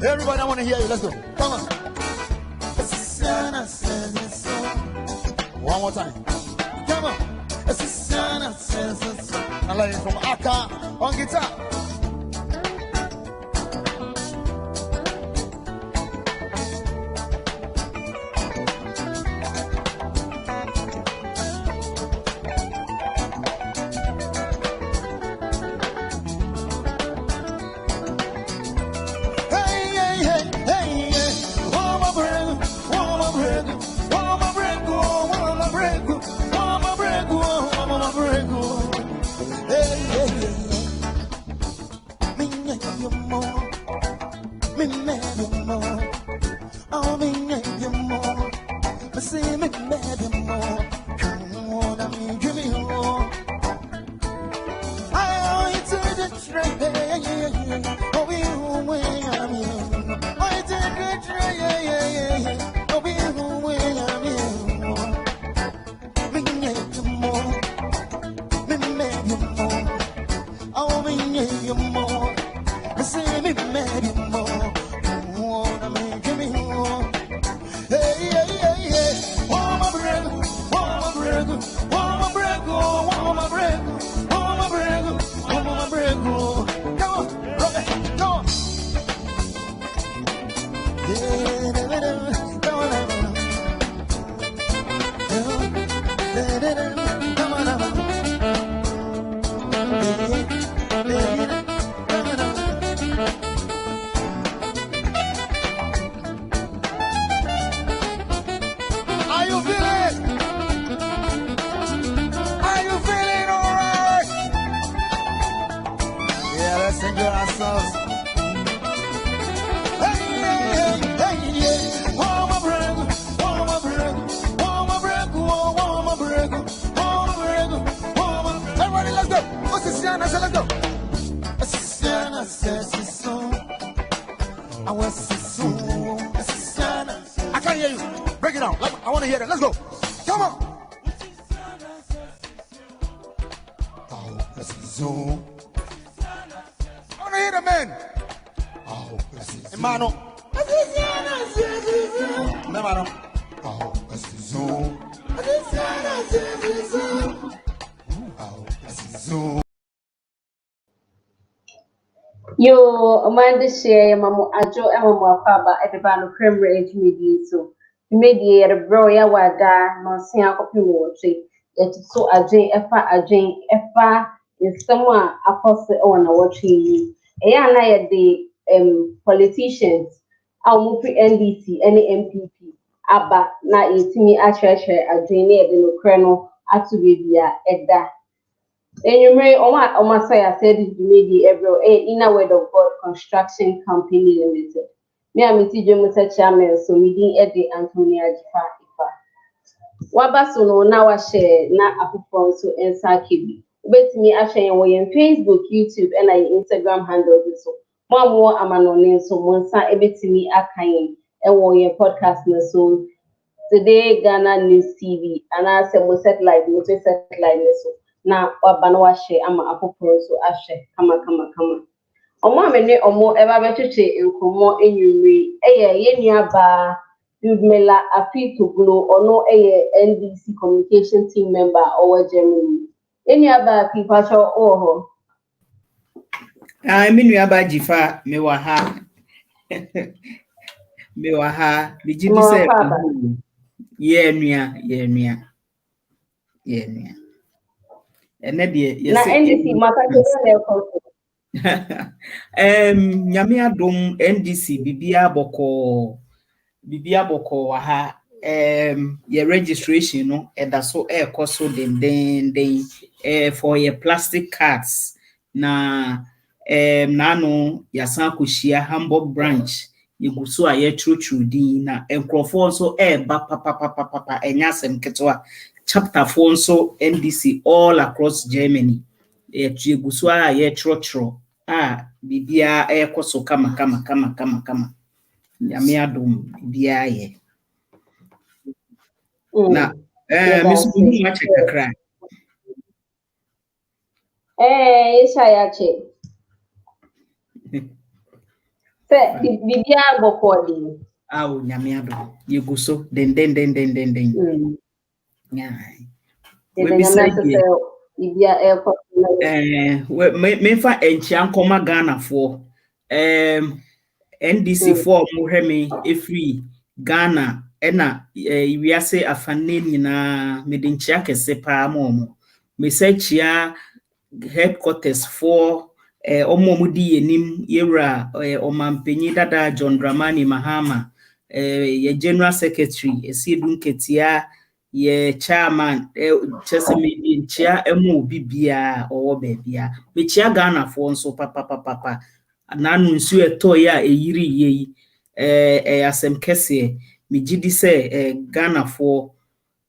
Everybody, I want to hear you. Let's go. Come on. One more time. Come on. I like it from Aka on guitar. I can't hear you. Break it down. I want to hear that. Let's go. Come on. Zoom. I want to hear the man. Hermano. Hermano. Yo, Amanda share mamu ajo mamu afaba at the band of Mmre media so media the bro ya wada no sin akopi wo twe yet so ajen efa is someone akose on na watch yi eya na ye the politicians NPP NDC any NPP aba na yetimi achreche ajen na ye de no kre no atu bebia eda Mmre Oma Saya said this media every inner word of God Construction Company Limited. Me amiti Jomusa Chairman so meeting Eddie Antonia Jifa Ifa. Wabaso no na wa share na akufon so ensa kibi. Ubetimi ashare wo yen Facebook, YouTube and Instagram handle so. Mo amano so monsa ebetimi akan wo yen podcast na so. Today Ghana News TV and I say mo satellite so. Na wabana washe ama apoporo so ahwe kama omo amene omo eba becheche nkomo enyumri yenuaba Ludmila Apitoglo ono NDC communication team member owo Germany yenuaba pipacho oho menuaba jifa mewaha mewaha bijibise yenua Yeah, yeah. And then Na NDC makakere na ekoso. Nyame adom NDC bibia boko wa ha your registration no eda so so den for your plastic cards na nano yasan koshia Hamburg branch yegu so a ye true din na enkrofo so papa enya asem ketwa chapter 4 so NDC all across Germany yegu so a ye true bibia so kama nyame adom bibia ye na miss muhu ache kakra Yesha yache. Se bibia bokodi. awo nyame adom yegu so den yeah we be say bibia ekoso. me fa enchia nkoma Ghana for NDC for mo hweme efri Ghana ena wiase afane nyina medinchia kese pa mo me say chia headquarters for omomudi yenim yewra omampenyi dada John Dramani Mahama ye general secretary esiedun ketia ye chairman chese me nchia emu bibia owo bebia me chia Ghana for nso papa nanu nsu eto ya eyiri yeyi asem kese me gidi se Ghana for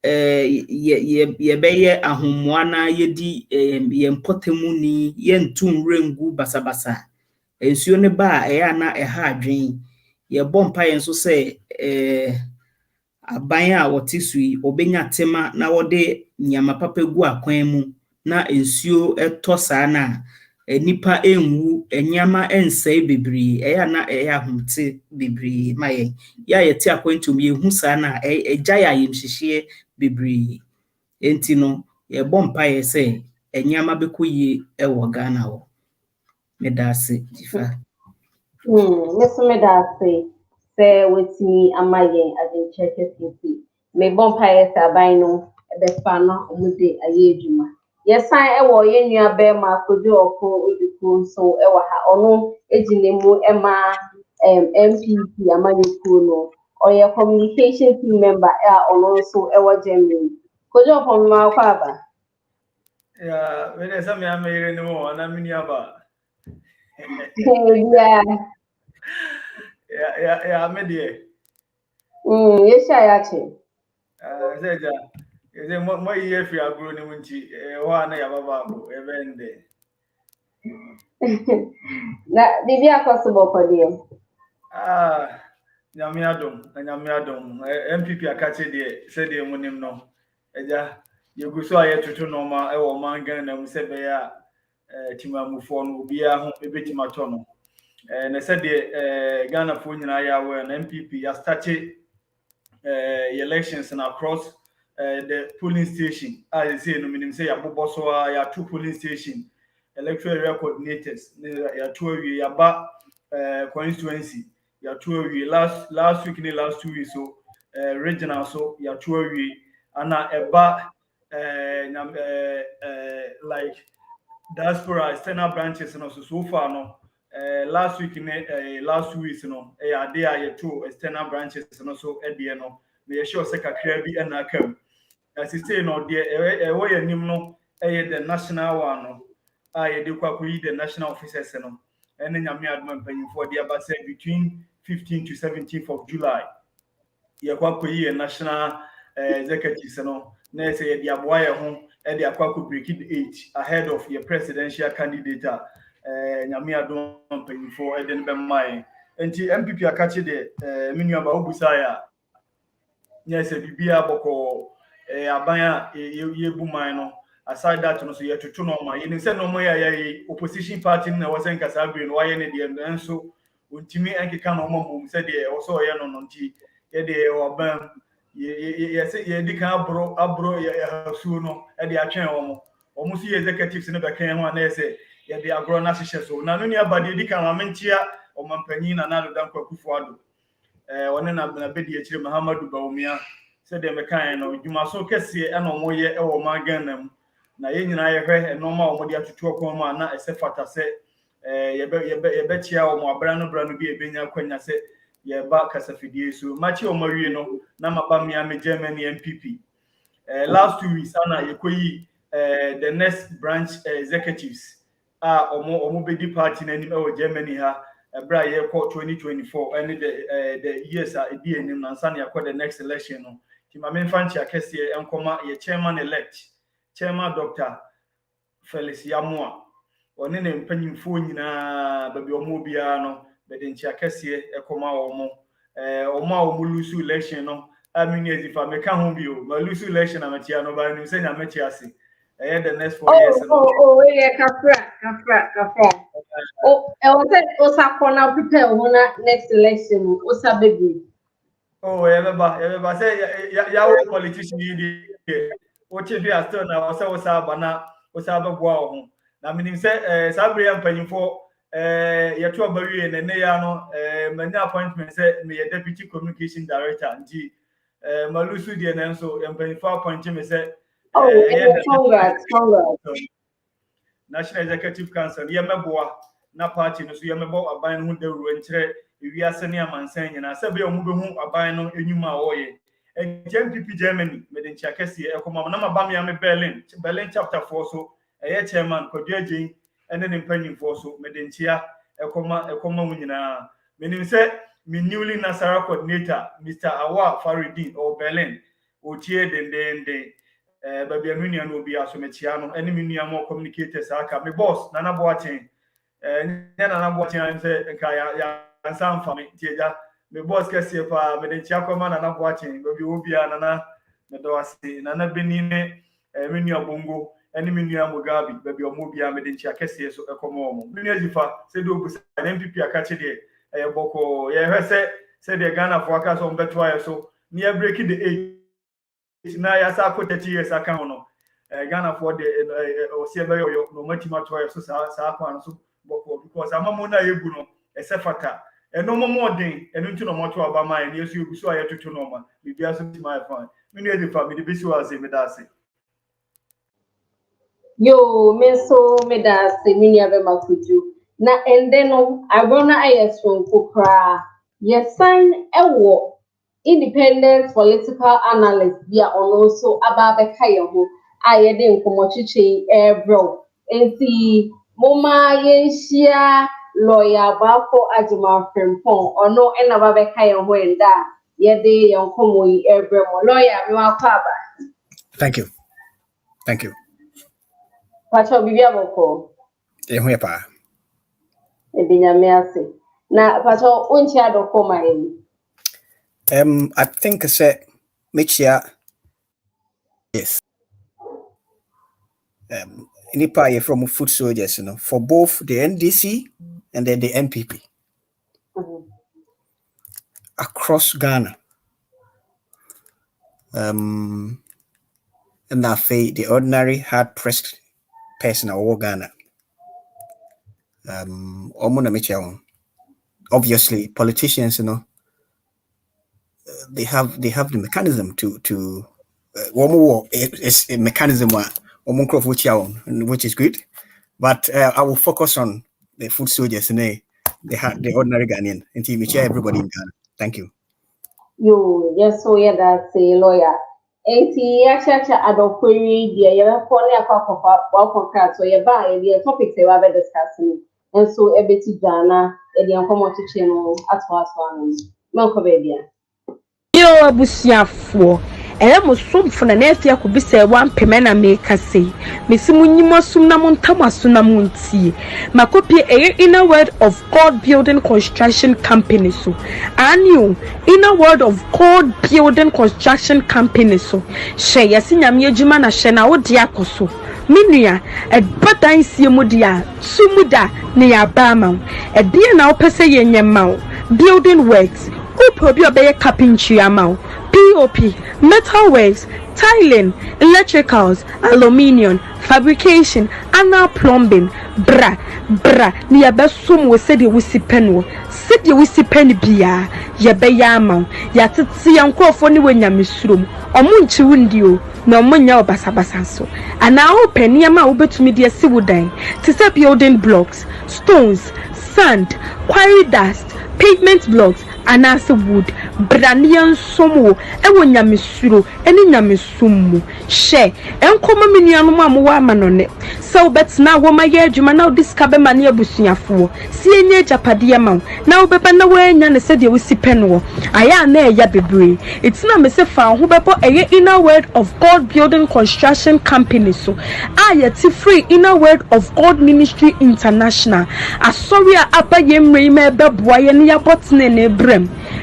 ye beye ahommoa na yedi ye mpotemu ni ye ntum rengu basabasa ensuo ne ba na ha adwen ye bompa ye nso se aban a wote sui obenya tema na wode nyama papa gu akwan mu na ensuo eto saa na nipa enwu enyama ensei bebri na ahomte bebri maye ya yete akwantum ye hu saa na eja ya yemhihie bebri enti no ye bompa ye se enyama bekoyie ewo Ghana ho medase difa Mesome dase se wetimi amaye adwenkyerɛ kɛseɛ me bompa yɛ sɛ aban no ɛbɛfa no ɔmude ayɛ adwuma yɛsan ɛwɔ yɛ nua bɛrima akɔdu ɔko odiku nso ɛwɔ ha ɔno egyina mu ɛma NPP amanyɔkuo no ɔyɛ communication team member a ɔno nso ɛwɔ Germany kɔdu ɔko no akɔ aba when there's some Mmre anymore, and I'm in Yaba. Yeah, media. Yes, I actually. Is it more year if you are growing in Winchi? One Yababa, event day. That did you possible for them? Nyamiadum, MPP Akache de said the monim no. Eja, you go so I to normal, I will mangan and say bear Timamufon will be a bit matono. And I said the Ghana phone in Iowa and MPP has started elections and across the polling station. I say, no meaning say, Aboboso, ya 2 polling station, electoral area coordinators, ya 2 yaba constituency, ya 2 last week, last 2 weeks, so regional, so ya 2 and eba like diaspora external branches and also so far no. Last week in last 2 weeks, there are 2 external branches and also at the end. Me sure say kakra bi na kam. As you say no there we anim no the national one no. Ye de kwakoyi the national officers no. And nyame adman panyin for there but say between 15th to 17th of July. Ye kwakoyi a national executives no. Na say the aboa ho e de akwako break it 8 ahead of your presidential candidate nyame adom mpanyimfo e de no be mai enti MPP akache de menua ba obusa ya yes bibia boko aban a ye buman no aside that no so ye toto no ma ye say no ma ya opposition party na was nkasa abiri no waye ne de nso ontimi enkeka no mom say de wo so ye no no nti ye de oban ye say ye di kan abro ye hasu no e de atwen wo mo so ye executives ne be kan ho na say ye de agro na hyehyɛ so na no ne abade di kan amentia omampanyin na nalo dan kwakufu ado one na bedi akire Muhammadu Bawumia said the mechanic, you must so kesi and no more yet or my gun. Na ye nyina ye hwe enoma o mode atutu okoma na ese fata se ye be chia o mo abra no bi ebenya kwanya se ye ba kasafidie so machi o mawie no na maba me am Germany NPP last 2 weeks ana ye koyi the next branch executives omo bedi party na nim e Germany ha bra ye ko 2024 and the years are edi enim na nsa na yakọ the next election no ti ma me fanchi akese enkoma ye chairman elect Chairman Dr. Felix Yamua. One ne mpanyimfo nyina babi omo bia no bede nchi akese ekoma omo omo lusu election no amini ezifa meka ho bio ma lusu election amatia no ba ni se nya mechi ase the next 4 years no yeah kafra Osakona prepare una next election Osabebi Everybody say ya politician yi what if you are still now bana beboa ho na menim say sabre mpanyimfo yeto abawie ne ya no many appointment say me deputy communication director nji malusu de na nso mpanyimfo appoint me say congrats National Executive Council ye meboa na party no so ye mebo aban ho dawuro nkire ewiase ne amansan nyina sabe o mu behu aban no enyuma a woye NPP Germany made Chakesi ekoma na maba me am Berlin chapter 4 so chairman Kodieje ene ne mpanyim for so made nchia ekoma mu nyina menim say me newly Nasara coordinator Mr. Awa Faridin or Berlin otie dendende baby anunia no bi aso mechia no ene me nua mo communicators aka me boss Nana Boachen Nana Boachen say nka ya ansam fami tieja me boss kese pa me den chia koma na boachen baby obia na me do ase na benine me nua bongo ene me nua Mugabe baby omobia me den chia kese so ekoma omo me nua zifa se do busa NPP akache de boko ye hwese se de Ghana for aka so mbeto aye so near break the age na ya sa ko 30 years aka no Ghana for the o se be yo no matima to aye so sa kwa so boko because amamu na yebu no esefata eno momo den eno ntu no moto aba man ne yesu ogusu ayetutu no ma bibia so my fine me no dey family be si wa se me da se yo me so me da se me nia be makuju na ende no agona ayesron kokra ye sign ewo independent political analyst bia ono so aba be ka ye ho ayede nkomochiche bro enti moma yenhia lawyer Bafo Ajuma Frimpong or no ena babe kaya wenda yede yonkomo yi ebremo lawyer me wa kwaba. Thank you Pacho bibia boko ehwe pa edinya me ase na pacho unchi adoko mai I think say mechia yes nipa from foot soldiers for both the NDC and then the NPP across Ghana and now the ordinary hard pressed person of Ghana obviously politicians they have the mechanism to one more is a mechanism which is good, but I will focus on the foot soldiers and the ordinary Ghanaian and everybody in Ghana. Thank you. You yes so yeah that's a lawyer. Enti achacha adokwiri dia ya ko ne akwa wa contract so ye ba ye topics we are discussing and so ebeti Ghana e dia nkomo chiche no atwa anu manko be dia yo abusiafo mo somfo na afia ko bisa wan peme na meka sei mesimu nyimo sum na montamaso na montie makopi inner word of God building construction company so annual inner word of God building construction company so she yesinyame adwuma na she na wo de akoso minua ebadan sie mudia sumuda ne yabama edie na opese yenyema building works upo bi obeye carpentry amao POP, metalworks, tiling, electricals, aluminium, fabrication, anal plumbing, bra, ni abesum we said you wisi penwo, said you wisi pen bia, yama, yatsi yankofo ni wenya misrum, omunchi windio, no munya basabasanso, and now penny ama ubetumi dia siwudan, to building blocks, stones, sand, quarry dust, pavement blocks, and as a wood, Branian somo, and when yamisuro, and in yamisumu, share, and come a minion woman on it. So, but now, what my year, you now discover mania busia for, see near Japadia mount. Now, Beba no way, and said you will see penwo. I am there, yabibre. It's not Mr. Found who beppo a inner word of God building construction company. So, I yet free inner word of God Ministry International. I sorry, upper Mmre boy and ya botne brem.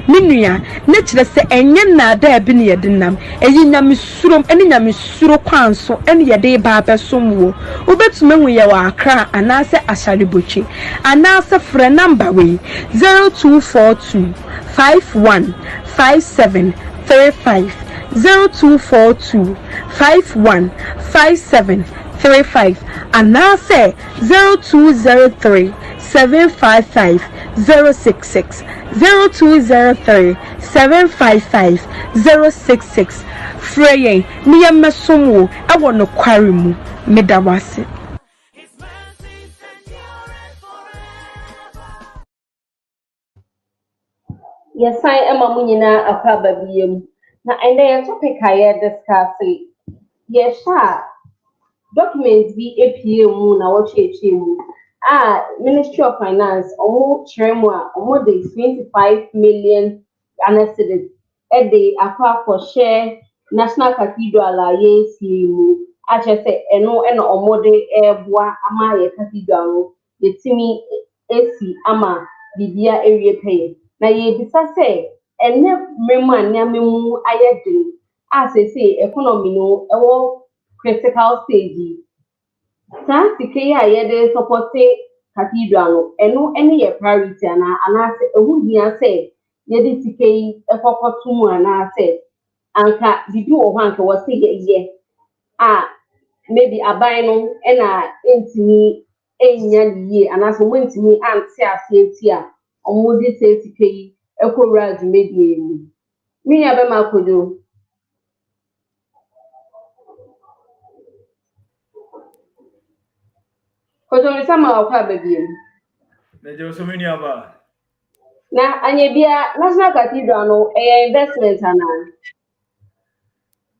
Minia, nature say, and yen na there be near the nam, a yinamisrum, and yamisuro quanso, and ya day baba sumo. Ubet men we are cra, and answer ashalibuchi, and answer for a number way 0242 515735 0242 515735 and now say 0203 755 066 0203 755 066 Frey near Masumu I want no quarry mu medawase. Yes, I am a munina a probably. Now, and then topic I discuss it. Yes, sir. Documents be APA moon or HHM. Ministry of Finance, or Tremwa, or more than 25 million Ghana cedis a day apart for share National Cathedral. Yes, you. I just say, and no, and or more day airboa, Amaya Cathedral, the Timmy AC Ama, Bibia area pay. Na ye bisa say ene mema nyame mu ayedin as say economy no ewo critical stage sa sike ya yede support cathedral no eno ene ye priority ana say ehu hia say yede sike yi ekokoto mu ana say anka bibi wo hanka wo say ye maybe aban no ena entimi enya liye ana so mo entimi ante ase enti a omudi say sike yi ekowura dwumedie mu mi ya be makodo kodo mi sama akwa babiem na je so many aba na anye bia National Cathedral no investment ana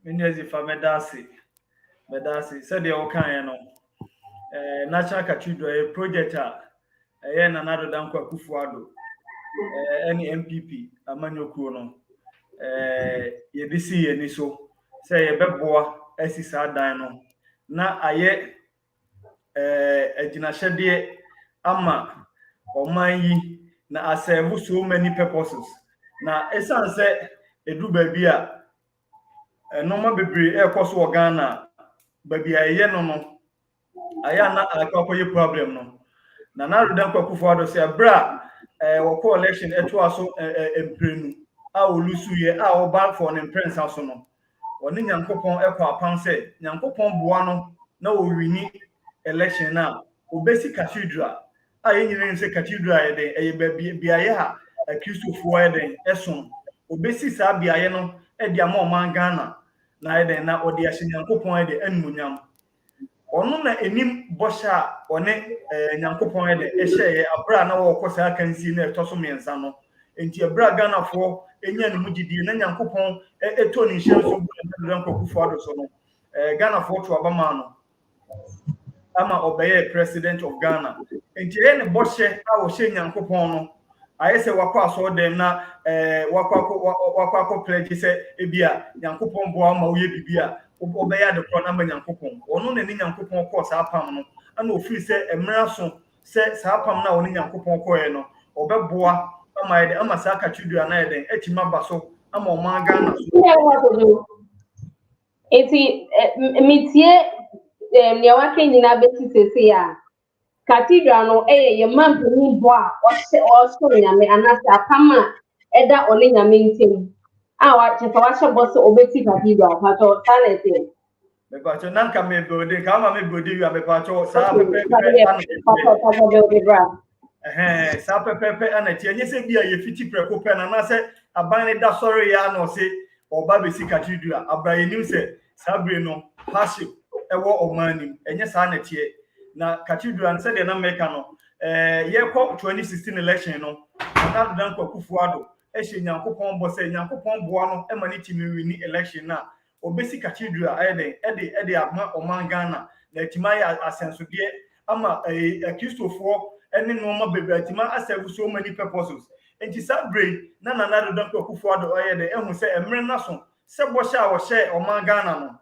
many as if medasi said the okan no National Cathedral project na nado danko akufuado any NPP amanyokuo no ye disi ye ni so say ye beboa asisa dan no na aye aginahede ama oman yi na serve so many purposes na esan say edu baabi a normal bebre ekoso Ghana baabi aye no aya na akokoye problem no na nado dan kwakufuado say bra wako election eto aso emprenu a olusu ye a oba for an prince aso no oni nyankopon ekwa apan say nyankopon boa no na owini election na obesi cathedral a yenyine say cathedral ye den eye biaye ha kristofo ye den eson obesi sa biaye no e dia ma oman Ghana na ye den na odi ahye nyankopon ye den anunyam onu na enim bosha one nyankopon ye de ehye abra na wo kosa kansi na etoso mensa no enti abra Ghana fo enya ne mugidi na nyankopon eto ni hye so bu na nkokufo ado so no Ghana fo to abama no ama obeye president of Ghana enti ne boshe a wo hye nyankopon no ayese wakwa so dem na wakwa pledge se ebia nyankopon boa ma wo ye bibia obeya de kro na nyankopon onu na ni nyankopon ko sa apam no ana ofiri se emra so se sa apam na oni nyankopon ko ye no obeboa ama ye de ama sa cathedral na ye den etima baso ama o man Ghana so eti mitie ne wake nyina beti sese ya cathedral no ye man ni bo a o so nyame anasa apam a eda oni nyame ntem Ah, what if I should boss obeti cathedral, but or sanity. Me pacho nan ka me building ka ma me building you me pacho sa Okay, pepe but yeah, Papa building bra. sa pepe anati enye se bia ye fiti preko pe na se aban ne da sorry ya no se oba be si cathedral abraye nim se sabre no haship ewo omani enye sa anati na cathedral se de na meka no ye ko 2016 election no na dan kwakufu ado ehye nyankopon bo se nyankopon boa no e mani timi wini election na obesi cathedral ede ama oman Ghana na timaya asensodie ama Christopher ene no ma bebe tima aserve so many purposes enti sabre na do dan kwakufu ado ede ehun se emre na so se bo sha wo she oman Ghana no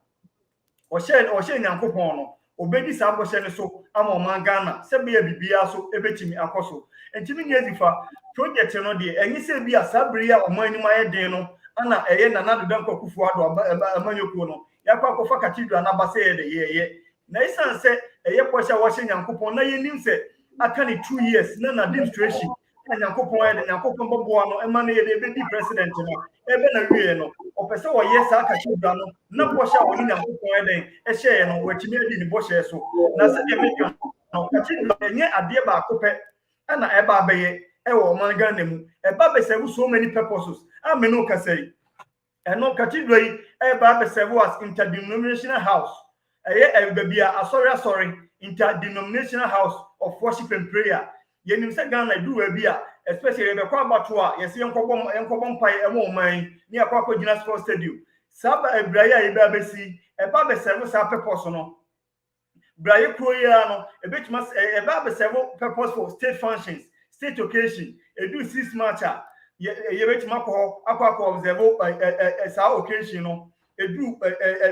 o she nyankopon no obedi sa bo she ne so ama oman Ghana se be ya bibia so ebetimi akoso enti mi nyezifa project no de enyi se bia sabre ya oman ni ma ye den no ana eye na do dan kwakufu ado amanyokuo no yakwa kofa cathedral na base ye de ye na isan se eye posha wo she nyankopon na ye nim se aka ni 2 years na administration na nyankopon ye de nyankopon bobo no ema na ye de be di president no ebe na wie no opese wo yes aka cathedral no na posha wo ni nyankopon ye de e share no wachimi adi ni boshe so na se de make no cathedral enye ade ba akopɛ na eba abeye e wo man Ghana mu eba be serve so many purposes ameno kasai eno cathedral eba be serve as interdenominational house eye bebia asori interdenominational house of worship and prayer yenim se Ghana do we bia especially be kwa bato a yesi enkobom pai emo man ni akwa gina sports stadium saba ebraya eba besi eba be serve sa purpose no braye kroya no ebetima eba be serve purpose for state functions state occasion edu 6 March ye betima ko akwa observe sa occasion no edu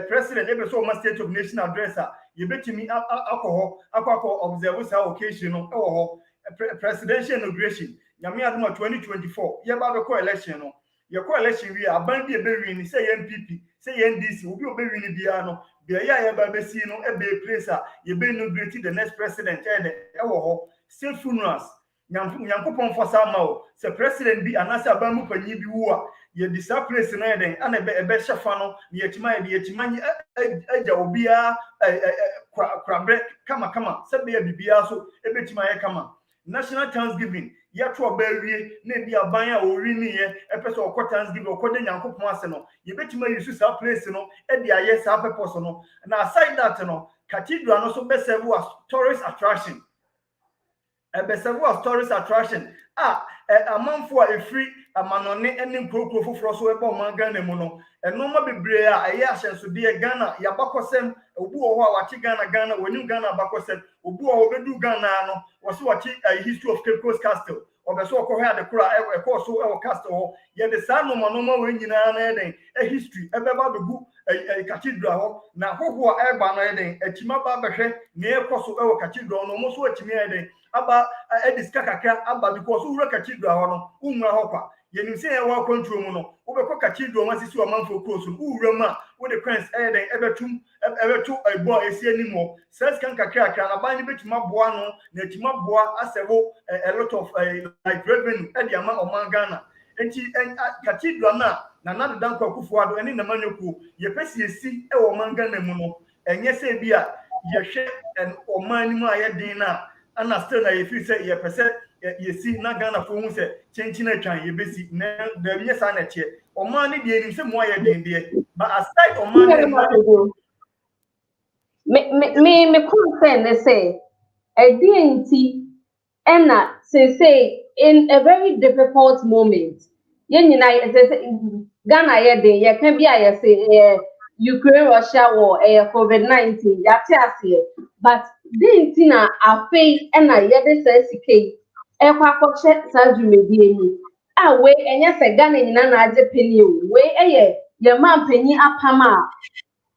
president ebe so ma state of nation address ye betimi akwa observe sa occasion no ewo ho presidential inauguration nyame aduma 2024 ye ba be ko election no ye ko election wi aban bi ebe wi ni say NPP say NDC obi obewi ni bia no bia ya ba be si no ebe place ye be inaugurate the next president ewo ho state funerals nyankopon fosa ma o se president bi anase aban mu panyi bi wu a ye di sa place na eden ana ebe shefa no ne yetima nyi eja obia krabre kama se be bibia so ebetima ye kama national thanksgiving yato obawie na bi aban a ori ni ye epese okọ thanksgiving okọ de nyankopon ase no ye betima use sa place no e de aye sa purpose no na aside that no cathedral no so be serve as tourist attraction tourist attraction amanfo a free amanone ene nkoko foforo so ebe oman Ghana mu no eno ma bebre a eye ahyenso de Ghana ya bakosem obu wo a wachi Ghana woni Ghana bakosem obu wo bedu Ghana no wo so wachi history of Cape Coast Castle obeso okọ ha de kura e ko so e castle ho ye de sa no ma we nyina na eden history ebe ba bebu cathedral ho na hoho a eba no eden atima ba behwe ne e ko so e cathedral no mo so atimi eden aba ediska kakra aba because ura cathedral ho no umra ho kwa yenim se e wa control mu no wo be ko cathedral ma sisi o manfo cross no ura ma wo de prince eden ebetum ebetu ebo esi animo says kan kakra na ban ni betima boa no na etima boa asewo a lot of like revenue e dia ma oman Ghana enti cathedral na do dan kwakufu ado eni na manyoku ye pesi esi e wo oman Ghana mu no enye se bia ye hwe oman ni mu aye din na ana still na ye fi se ye pese ye si na Ghana fo hu se chenchina atwan ye besi na da biye sa na che oman ni de ni se mu aye din de but aside oman me concern they say DNT and say in a very difficult moment Ghana ye can be I say Ukraine Russia war COVID-19 but DNT na afi and I ye say CK check surgery we enya se Ghana nyina na age penny we ye man penny apama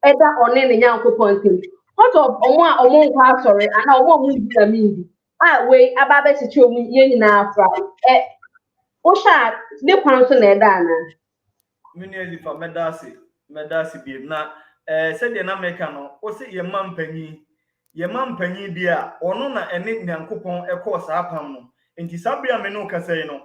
eda one ne nyankopon tim what of omo nkwa sorry and omo mu vitamin we ababe chichi omu ye nyina afra o sha ne kwan so na eda na mini ezifa medasi bi na se de na meka no o se ye man panyi dia ono na ene nyankopon ekọ sa apam no enti sabia me no kasai no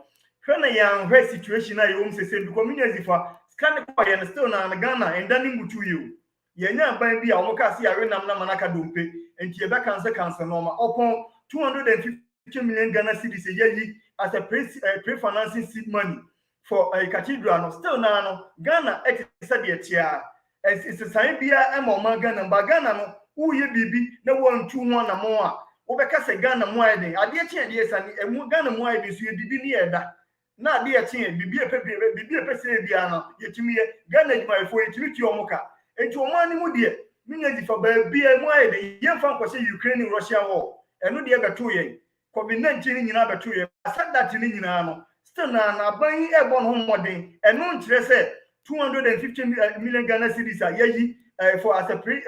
hwe na ya hwe situation na ye wom sese bi community ezifa scan ko ye still na Ghana and then mutu you ye nya ban bi a omo ka se awe nam na manaka dompe enti ye be cancer normal upon 250 million Ghana cedis yearly as a pre-financing seed money for a cathedral no still na no Ghana said the tia it's a sign bia e mo man Ghana ba Ghana no wo ye bibi na won tu ho na mo a wo be ka se Ghana mo aye den ade tia de sani emu Ghana mo aye den so ye bibi ni eda na ade tia bibi e se bia no ye timi ye Ghana juma fo ye timi ti omuka enti o man ni mu de mi nya di fa ba bia mo aye den ye fa ko se Ukraine Russia war eno de be to ye COVID-19 nyina beto ye said that ni nyina no still na ban e bon ho modern eno nkire se 250 million Ghana cedis a yeyi for as a pre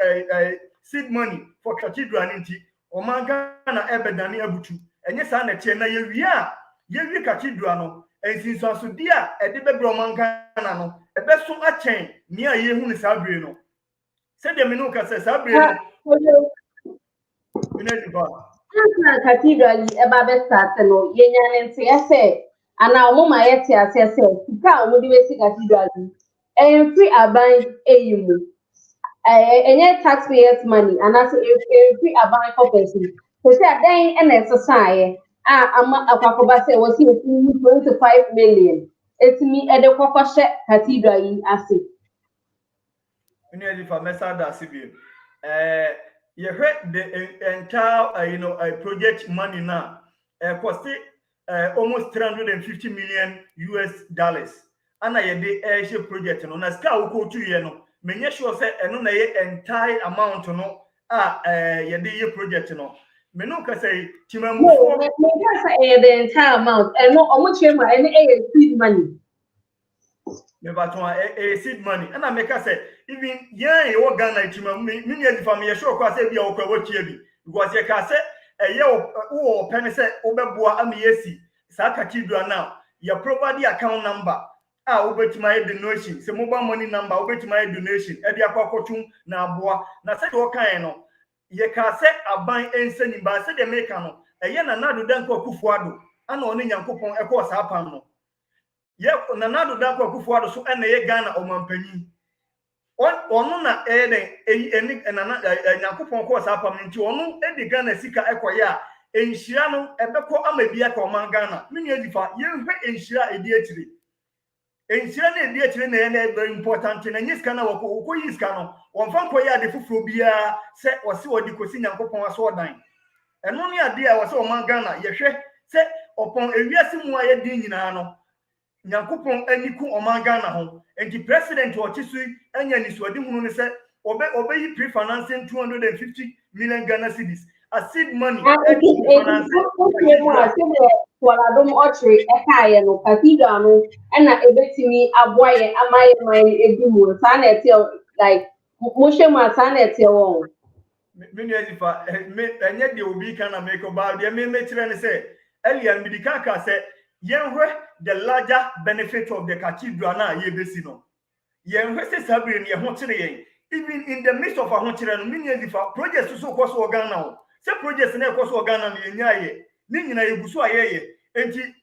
seed money for cathedral nti o man Ghana e bedane abutu enye sa na tie na ye wi cathedral no ensinso so dia e de bebre o man Ghana no e be so a chen ni a ye hu ni sa bre no se de me no ka se sa bre no minute ba na cathedral eba be start no yenya nte ese ana omuma yete ase sika omudi we si cathedral en free aban eyimu enye taxpayers money and as free aban compensation so say then en exercise ama akwakoba say was 25 million etimi ede kwakwa cathedral yi ase minute fa mesa da sibi you heard the entire project money now cost almost 350 million US dollars ana ye de project no na ska wo ko tu ye no menye sure say eno na ye entire amount no ye de ye project no me no ka say timamufo me ka say the entire amount eno omo chema eno seed money me baton seed money and I make us say even ye wo Ghana timam me nye fam ye sure kwa say bia wo kwa watia bi because ye ka say ye wo pen say obeboa am yesi sa cathedral now your property account number obetima donation say mobile money number obetima donation e dia kwakotum na aboa na say wo kan no ye ka say aban ensani ba say de make no ye na nado dan kwa kufuado ana oni nyankopon e ko sa pam no ye na nado dan kwa kufuado so ena ye Ghana omampanyi onu na eni na nyankopon ko sa pam nti onu e di Ghana sika ekoye a enhira no ebekọ amabia ka oman Ghana mini edifa ye hwe enhira edi atire enhira na edi atire na ye na very important na nyiska na wako yiska no wonfa nkoye ade fufuro bia se wose wodi kosi nyankopon aso odan eno ne ade a wose oman Ghana ye hwe se opon ewiase mu aye din nyina no nyankopon aniku oman Ghana ho enti president o chisu anya ni so ade hunu ne se obeyi pre-financing 250 million Ghana cedis a seed money waladom ochre ekaye no cathedral no na ebetimi aboye amaye man edumu sa na etel like moshema sa na etel won me edifa me enye de obi kana make about de me kire ne say elia mbidika ka say yenhwe the larger benefit of the cathedral na ye besi no yenhwe se sabre ne ho kire yen even in the midst of a ho kire no me edifa project so ko so Ghana o se project na ko so Ghana no yenya ye ni nyina yeguso ayeye enti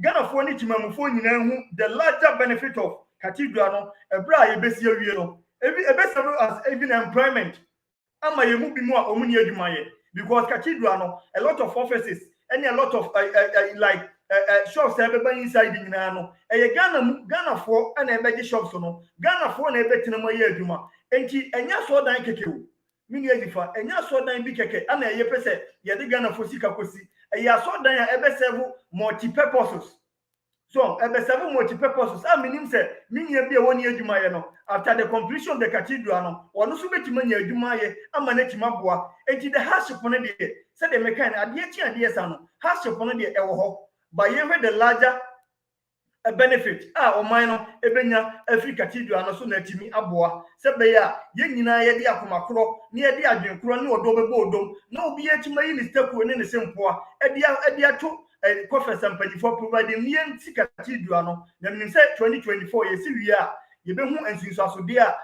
Ghana fo ni timamufo nyina hu the larger benefit of cathedral no ebra ye besi awie no ebesero as even employment ama ye mu bi mu a omuni adwuma ye because cathedral no a lot of offices and a lot of like shops ebeba inside nyina no Ghana fo na ebeje shops no Ghana fo na ebetina mo ye adwuma enti enya so dan kekewo mini edifa enya so dan bi keke ana ye pese ye de Ghana fo sika kosi eya so dan a ebe serve multi purposes so ebe serve multi purposes minim se mini bia woni adwuma ye no after the completion of the cathedral no ono so betima nya adwuma ye ama na tima boa enti the hardship no de se de mekan ade ti ade esa no hardship no de ewo ho but ye the larger a benefit oman no ebenya afri cathedral no so na timi aboa se be ya ye nyina ye de akomakoro ne ye de adwenkoro ne odo bebo odom na obi atima yi ni staku ne ne sempoa e ato conference ampani for providing me cathedral no na menim se 2024 ye si wi a ye be hu ensinso asode a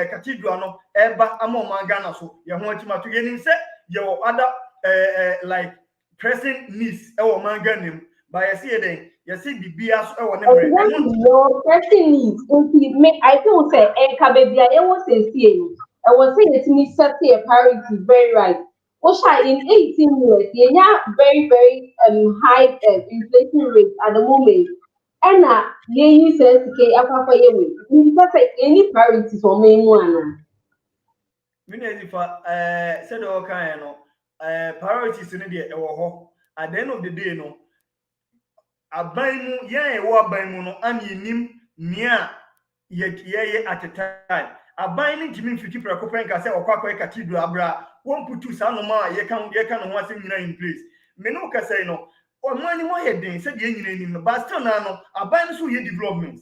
cathedral no eba ama oman Ghana so ye ho atima to ye nim se ye other like pressing needs e oman Ghana but ye see den You see bibia so e wo exactly your person needs I feel say enka baby I was say see I was saying it me set a priority very right. Osha in 18 years, you have very high inflation rate at the moment. And you says okay, after you say any priorities for me one. Minesifa said all kind no priorities in the ho at the end of the day no aban mu yen e wo aban mu no an yinim nia ye at a time aban ni ntimi mfiti prekopen ka se okwa cathedral abra won putu sa no ma ye kan no ho asem nyina in place me no ka say no o mani mo hedin se de nyina nim no but still na no aban so ye development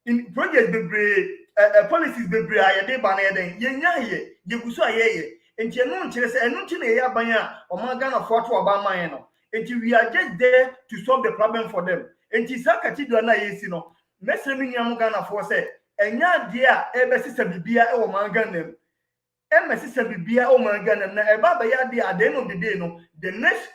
in project bebre policies bebre ayede ba na yeden ye nya ye gusu ayeye enti eno nkire se eno nti na ye aban a o ma Ghana for to oba man no enti we are just there to solve the problem for them enti sa cathedral na yesi no mesre mi nya mo Ghana for say enya de a ebe sisa bibia e wo man Ghana em sisa bibia o man Ghana na eba ba ya de at the end of the day no the next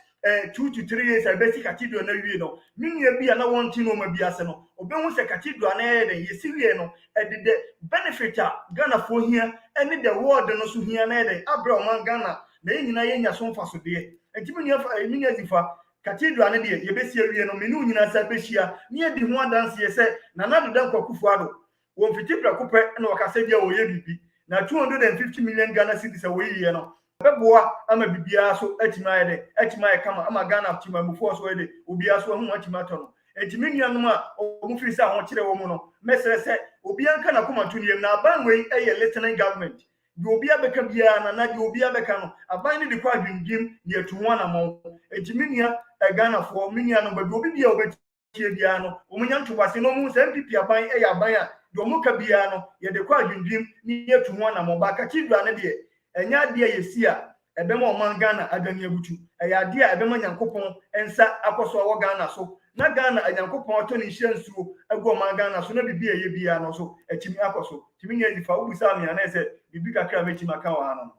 2 to 3 years I basic cathedral na wie no minia bia na won tin no ma bia se no obenhu se cathedral na ye den yesiwie no the benefit Ghana for here any the world no so here na ye den abra o man Ghana na nyina ye nya so mfa so de enti minia zifa cathedral na de ye besi awie no menu nyina sa behia ne di ho adanse ye se na do dan kwakufu ado won fiti prakupe na wakase dia wo ye bibi na 250 million Ghana cedis away ye no beboa ama bibia so atima ye atima ye kama ama Ghana atima mufo so ye obia so hu atima to no etimi nuanom a omu firi sa ho kire wo mu no mesere se obia nka na koma to niem na aban we eye listening government di obia beka bia na di obia beka no aban ni de kwa dwingim ne etu ho na mo etimi nua Ghana fo minia no ba obi bia obetie bia no omunya ntobase no mu se NPP aban eye aban a di omu ka bia no ye de kwa dwingim ne etu ho na mo ba ka kidwa ne de enya de yesi a ebema oman Ghana adani abutu eya de a ebema nyankopon ensa akoso wo Ghana so na Ghana nyankopon to ni hyensuo agu oman Ghana so na bibi eye bia no so etimi akoso timi nya difa ubusa mi na ese bibi kakra mechi maka wa no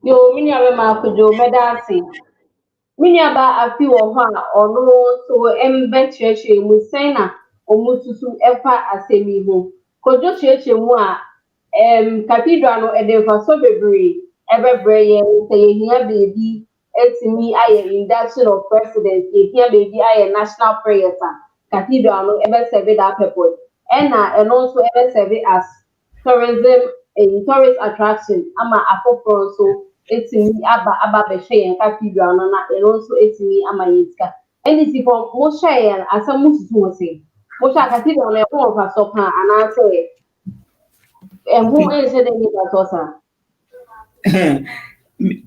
Yo mini abe ma kujo medasi mini aba afi wo ho a ono so embe cheche mu sena omususu efa asemi ho kojo cheche mu a cathedral no edenfa so bebre ebebre ye say here baby etimi aye induction of president here baby aye national prayer cathedral no ebe serve that purpose and also ebe serve as tourism a tourist attraction ama afoforo so etimi aba be share cathedral no na also etimi ama yiska NDC for mo share asam mususu mo say mo share cathedral no e ko fa so pa ana say who is it in the Tosa?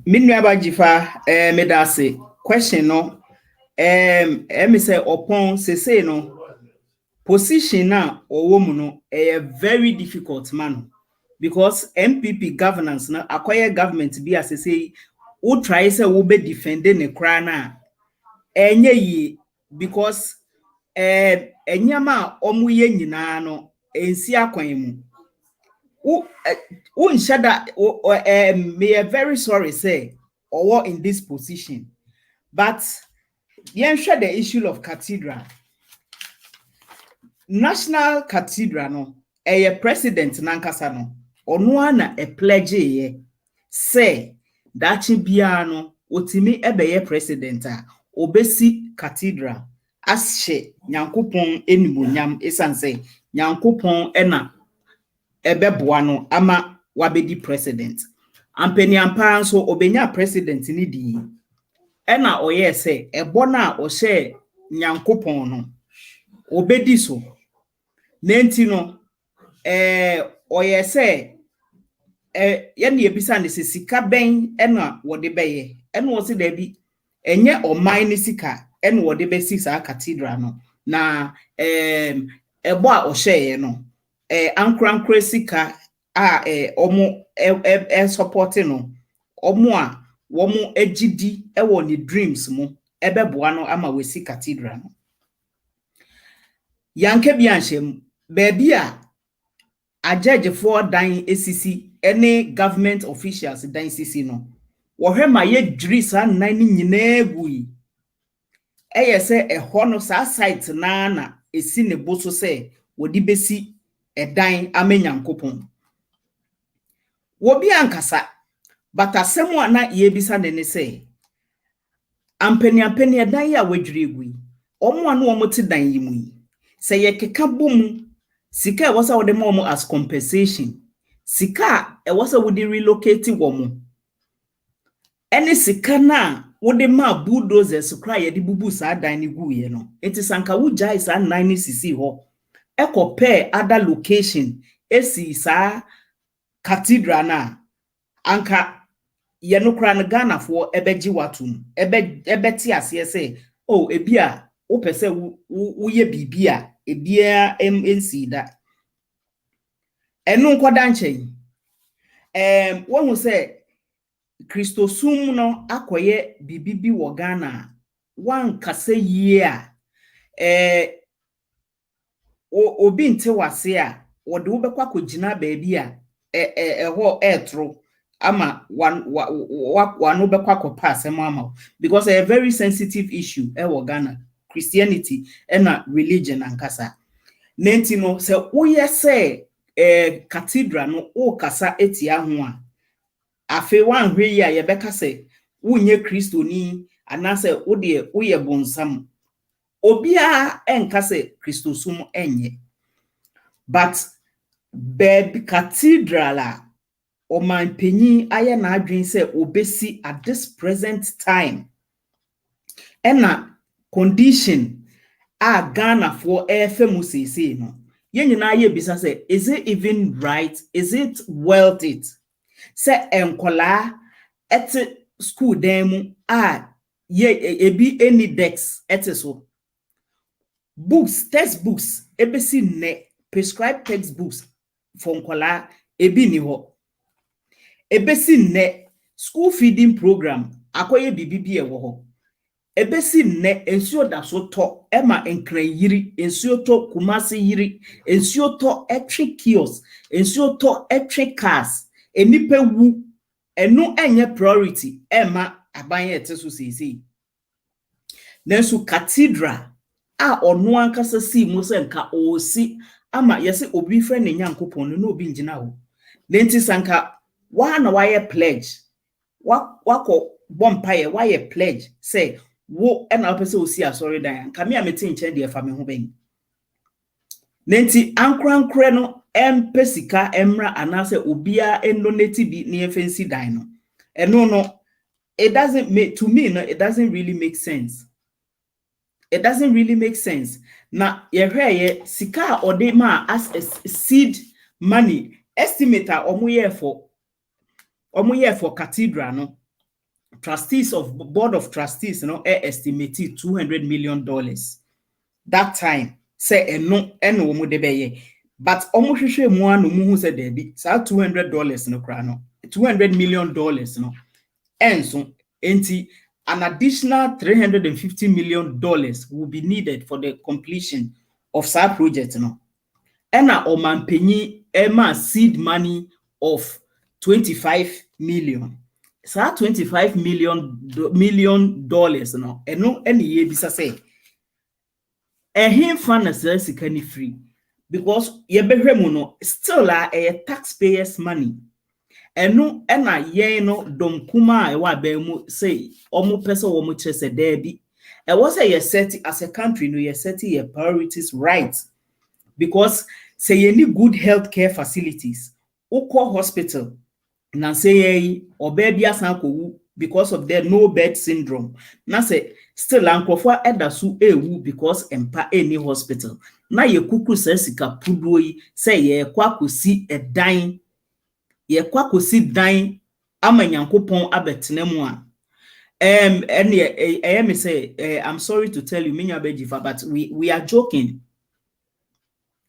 Minua jifa medase question no me say upon say no position na owo mu no very difficult man because NPP governance na acquire government be as say who try say wo be defend ne kra na enye yi because enyama omu ye nyina no ensi akwan mu me are very sorry say or in this position but share the issue of cathedral national cathedral no a president nankasa no ono na a pledge ye say dachi bia no otimi ebeye president a obesi cathedral ashe nyankopon enibonyam esanse nyankopon ena ebeboa no ama wabedi president ampeni ampa so obenya president ni di ena oye se ebona o she nyankopon no obedi so nenti no oye se ye na ebisa ne sika ben ena wode beye ena wo se da bi enye oman ni sika ena wode be sisa cathedral no na ebo a o she no ankrankra sika a omo supporting no omo a womo agidi e wo ni dreams mo ebeboa no ama wesi cathedral no yanke bi anhyem baby a ajejefo dan esisi any government officials dan sisi no wo hwe ma ye dri sa nan ni nyina egui say a hono sa site na esi ne bo so say wodi besi edan amenyankopon wo bi ankasa but asemu ana ye bisa ne say ampani edan ya wadwire egui omo anu omo ti dan yi mu yi say ye keka bom sika e wasa wode mo as compensation sika e wasa wode relocate wo mo ene sika na wode ma bulldozers kra ye de bubu sa dan ni gu ye no enti sanka wo jai sa 9 cc ho e compare other location esi sa cathedral na anka ye no kra na Ghana fo ebeji watum ebeti ase say oh ebia wo pese wo ye bibia ebia MNC da enu nkoda nchen wo hu say Christosum no akoye bibibi wo Ghana wan kase yie a obi nte wase a wode wo bekwa kogina baabi a ho etro ama wanu bekwa kopa asem ama because a very sensitive issue wo Ghana Christianity and religion ankasa nenti no se woye se cathedral no o kasa etia ho a afe wan hwe ya ye beka se wunye kristoni anase wo ye bonsam obia enka se kristosum enye but baby cathedral a o man penyi aye na adwen se obesi at this present time ena condition a Ghana for FM sese no ye nyina ye bisa se is it even right, is it worth it se enkola at school dem a ye ebi any dex so books textbooks ebesi ne prescribed textbooks for nkola ebi ni ho ebesi ne school feeding program akoye bibibi e wo ho ebesi ne ensuo da so to ema enkran yiri ensuo to kumasi yiri ensuo to electric kiosks ensuo to electric cars enipa wu enu enye priority ema abanye eteso sisi nensu cathedral a onu ankasa si mu se nka osi ama yese obi friend ne nyankopon no obi ngina ho nenti sanka wa na waye pledge wako bompaye waye pledge say wo ena opese osi asori dan ka me ameti nche de fa me ho ben nenti ankrankre no empesika emra anase obia endonate bi ne efensi dan no eno no it doesn't make to me no it doesn't really make sense. It doesn't really make sense. Na ye sika ode ma as a seed money estimator omo for cathedral no trustees of board of trustees no estimated $200 million that time say eno omo de beye but omo hwehwe mu anu mu hu say debi sa $200 no kra no $200 million no enso enti an additional $350 million will be needed for the completion of that project no ena omanpenyi ema seed money of 25 million. So $25 million no eno eni ye bisa say him fan sika ni free because ye behwe mu no still a taxpayers money eno ena yen no dom kuma e wa ba mu say omo pese wo mu chese debi e was a set as a country no ye set your priorities right because say you need good healthcare facilities uko hospital na say obabi asankowu because of their no bed syndrome na say still ankofo edasu ewu because empa any hospital na ye kuku sika pudo yi say ye kwakosi edan ye kwakosi dan amanyankopon abetenemu a me say I'm sorry to tell you minya bejifa but we are joking.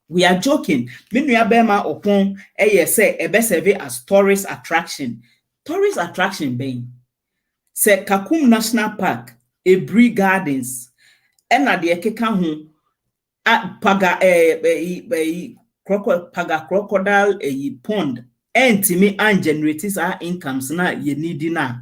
We are joking. Minua bema opon say ebe serve as tourist attraction. Tourist attraction being say Kakum National Park, Mmre Gardens, ena de ekeka ho paga crocodile pond entimi and generates our incomes na ye need na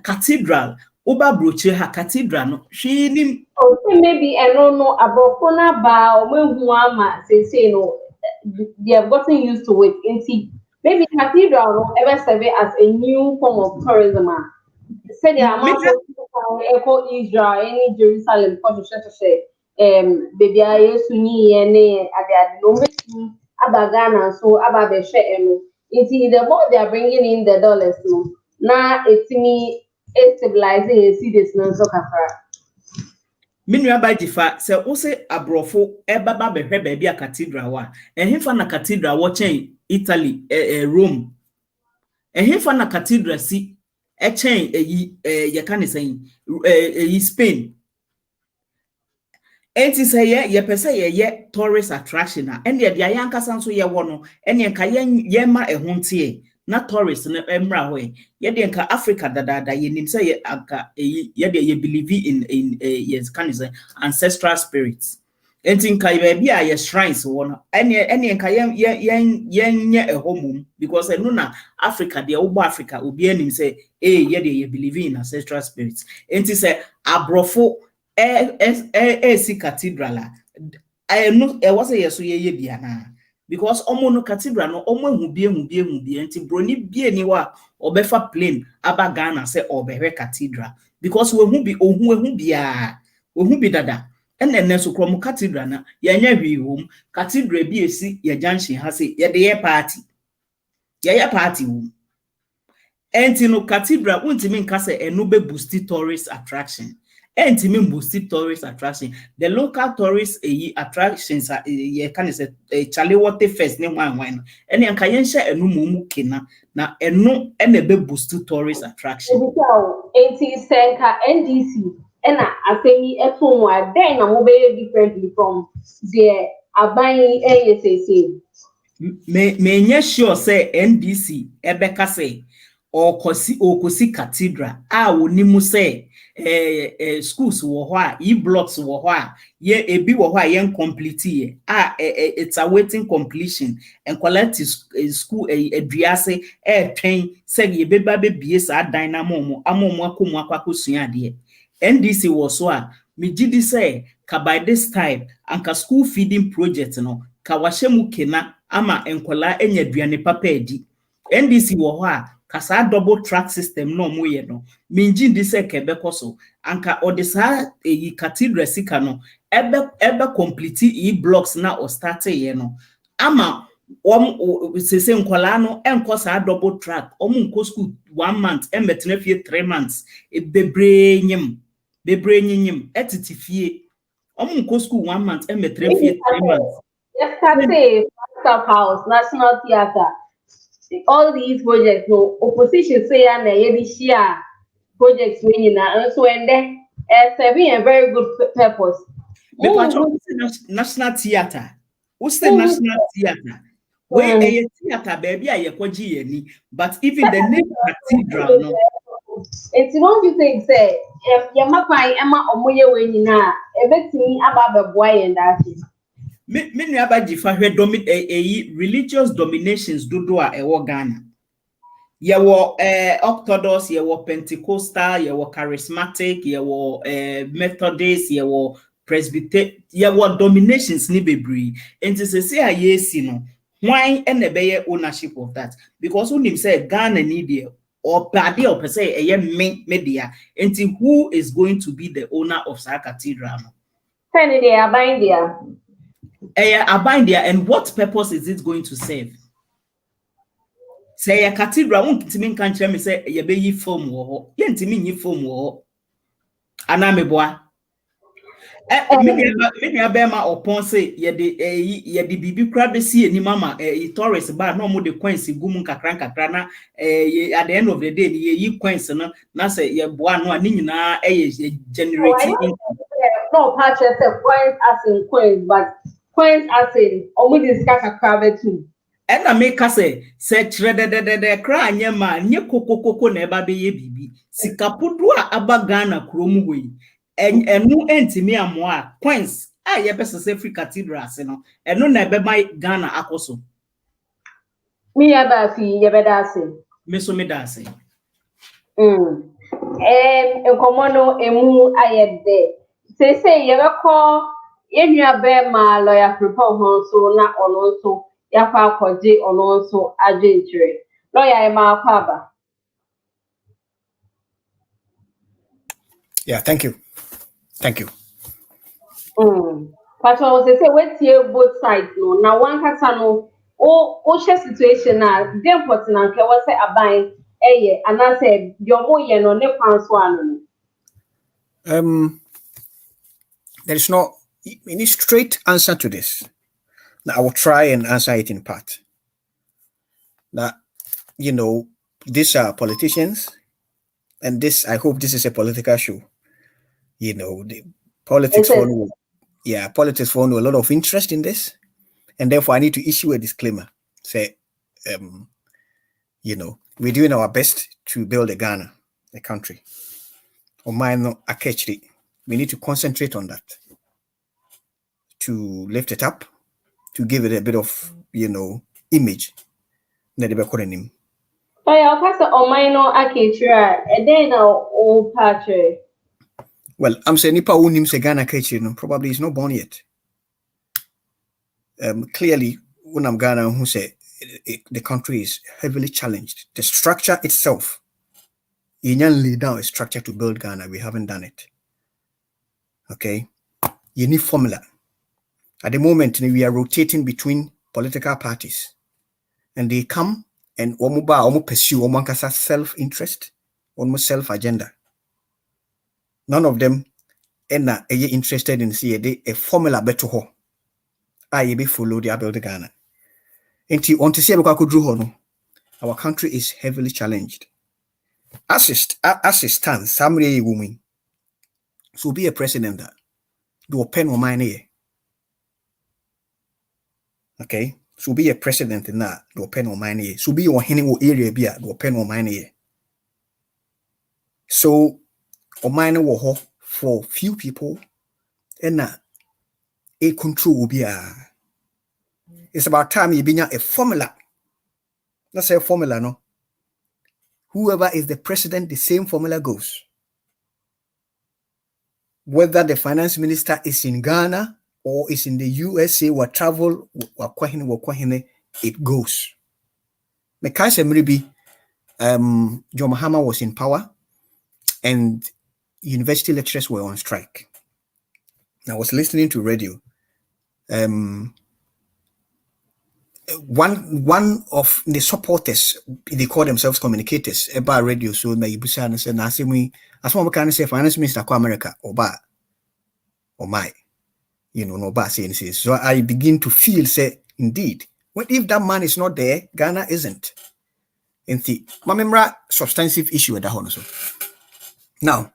cathedral Oba broche ha cathedral no. She nim. Okay, maybe I don't know about Kona Ba or Muama say no. They have gotten used to it. And see, maybe cathedral no ever serve as a new form of tourism. Say the amount of people echo Israel, any Jerusalem, for to say, baby, I used to need any at the no making Abagana, so Ababeshe, and the more they are bringing in the dollars, no. Now it's me stabilizing and see this no so kafra. Minua ba jifa se wo se abrofo ebaba behwe ba bia cathedral wa ehimfa na cathedral wo chen Italy Rome ehimfa na cathedral si chen ye kan say Spain enti say ye pese ye tourist attraction na ene de ayankasa nso ye wo no ene nka ye ma ehuntie na tourist na Mmre ho ye de nka Africa dada ye nim say ye anka ye de ye believe in yes can say ancestral spirits enti nka ye bia ye shrines wo no ene nka ye nye ehomum because enu na Africa de wo Africa obi anim say ye de ye believe in ancestral spirits enti say abrofo si cathedral no was a yeso ye bia na because omo no cathedral no omo hu bie nti broni bie ni wa obefa plane aba Ghana say obehwe cathedral because we hu bi ohu bia ohu bi dada enne so krom cathedral na ye nya hwi hom cathedral bi esi ye junction ha say ye de ye party hom enti no cathedral untimi nka say eno be boost tourist attraction enti boost tourist attraction the local tourist attractions ye can say Charlie water first ne wan ene nka ye nhye eno momu kena na eno ene be boost tourist attraction enti senka NDC ena asemi efun wa den na mo be differently from the aban ASAC me nye sure say NDC ebeka say okosi cathedral wonimu say schools wo ho a blocks wo ho a ye ebi wo ho a ye complete ye it's awaiting completion and collect school aduase twen say ye beba be bie sa dynamo mo amomo akomu akwakosuan de NDC wo so a me gidi say ka by this time anka school feeding project no ka wahye kena ama enkola enya aduane papa edi NDC wo ho a kasa double track system no mo ye no minji ndi se kebe koso anka odisa cathedral sika no ebe complete blocks na o start ye no ama sese nkola no enko sa double track nko school 1 month emetena fie 3 months bebre nyim etitifie nko school 1 month emetena fie 3 months yes say staff house national theater all these projects no opposition say na ye share projects winning and so and then serving a very good purpose national theater national theater where a theater baby a yekoji yani but even the name cathedral no it's don't you think say ye makwan ema omoye winning na ebetimi aba beboa and that me nuaba jifa hwe religious dominations dodo a ewo Ghana ye wo Orthodox ye wo Pentecostal ye wo charismatic ye wo Methodist ye wo Presbyterian ye wo dominations ni bebree enti se a yesi no why ene be ownership of that because unim say Ghana need there or pade or per se media enti who is going to be the owner of Sa Cathedral no they are buying there abide there, and what purpose is it going to serve? Say a cathedral won't timi kan kire me say ye be yi form wo ho ye ntimi yi form wo ho ana meboa me aba ma opon say ye de bibi kra be si eni mama tourist ba no mo de coins gum kakra na at the end of the day ye yi coins no na say ye boa no ani nyina generating income no patch yourself coins as in coins but coins as in almost kakra too ena make say chrededede kra anyema nye kokokoko na eba be ye bibi sikapodo a abagana kromu we enu entimi amoa coins ye best say free cathedral se no enu na ebe my Ghana akoso me aba fi ye beda se me so me da se nkɔmmɔ no emu ayɛ dɛ. Sese yɛbɛkɔ yɛnua bɛrima lawyer Frimpong ho nso na ɔno nso yɛakɔ akɔgye ɔno nso adwenkyerɛ. Lawyer ɛma akɔ aba. Yeah, thank you. Thank you. Patrol say wetie both sides no. Na one kasa no o share situation na dey important na nke we say aban eye and I say yomo ye no ne kwan so anu. There is no any straight answer to this. Now I will try and answer it in part. Now, you know, these are politicians, and this, I hope this is a political show. You know, the politics for politics for a lot of interest in this, and therefore I need to issue a disclaimer. Say, you know, we're doing our best to build a Ghana, a country. We need to concentrate on that, to lift it up, to give it a bit of, you know, image. Well, I'm saying Nipa who names a Ghana Ketchin probably is not born yet. Clearly, when I'm Ghana, who say the country is heavily challenged. The structure itself, you can't lay down a structure to build Ghana. We haven't done it. Okay, you need formula. At the moment, we are rotating between political parties, and they come and almost pursue almost self-interest, almost self-agenda. None of them are interested in see a formula better ho. I be follow the build Ghana. And to see our country is heavily challenged. As it stands, somebody woman. So be a president that do open or mine here. Okay, so be a president in that do open or mine here. So be your henny area be do open or mine here. So or mine will for few people and a control will be it's about time you bring a formula. Let's say a formula, no. Whoever is the president, the same formula goes. Whether the finance minister is in Ghana or is in the USA or travel, it goes. The case maybe John Mahama was in power and university lecturers were on strike. I was listening to radio. One of the supporters, they call themselves communicators about radio. So my busan said, "I say we, as one can say, finance minister of America or my, you know, no bad saying this." So I begin to feel, say, indeed, what if that man is not there? Ghana isn't. And the Mmre substantive issue at that one. So now,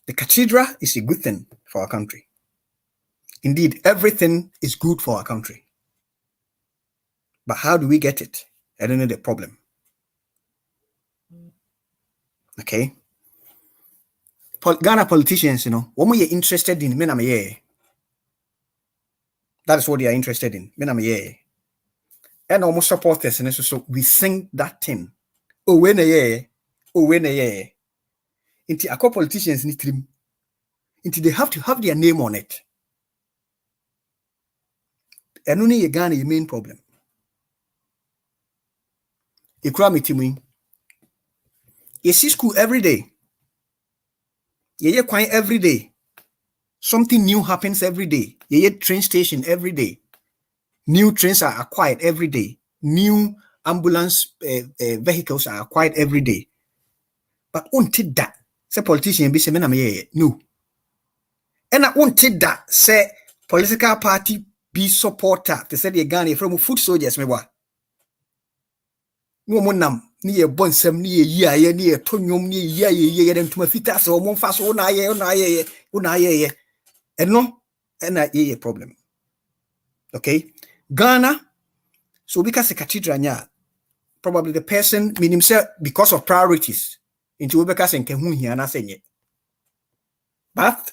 the cathedral is a good thing for our country. Indeed, everything is good for our country. But how do we get it? I don't know the problem. Okay. Ghana politicians, you know, what are you interested in? That is what they are interested in. And almost supporters, and so we sing that thing. Oh, when a year. Into a couple politicians need to, into they have to have their name on it. And only a Ghana, your main problem. You see school every day. You quiet every day. Something new happens every day. You train station every day. New trains are acquired every day. New ambulance vehicles are acquired every day. But until that, say politician be say no. And I wanted that say political party be supporter to say the Ghana from food soldiers me what. No monam ni ye bonsam ni ye ni ye tonyom ni ye dem to mafita so mo fa so na ye and no and a problem. Okay, Ghana, so because the cathedral nya probably the person mean himself because of priorities into because and can here na say but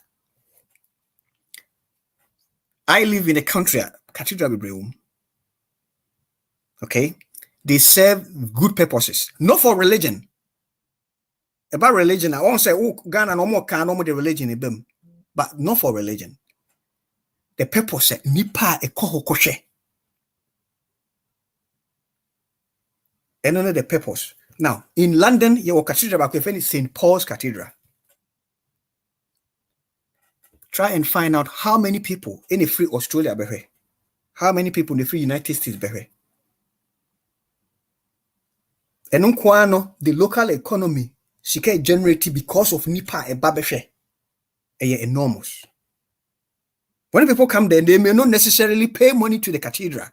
I live in a country cathedral be okay. They serve good purposes, not for religion. About religion, I won't say, oh, Ghana no more can no more the religion in them, but not for religion. The people say, nipa e koho koshe. And only the purpose. Now, in London, your cathedral, St. Paul's Cathedral. Try and find out how many people in the free Australia behe. How many people in the free United States behe. And the local economy, she can generate because of nipa e babeshe. Enormous. When people come there, they may not necessarily pay money to the cathedral.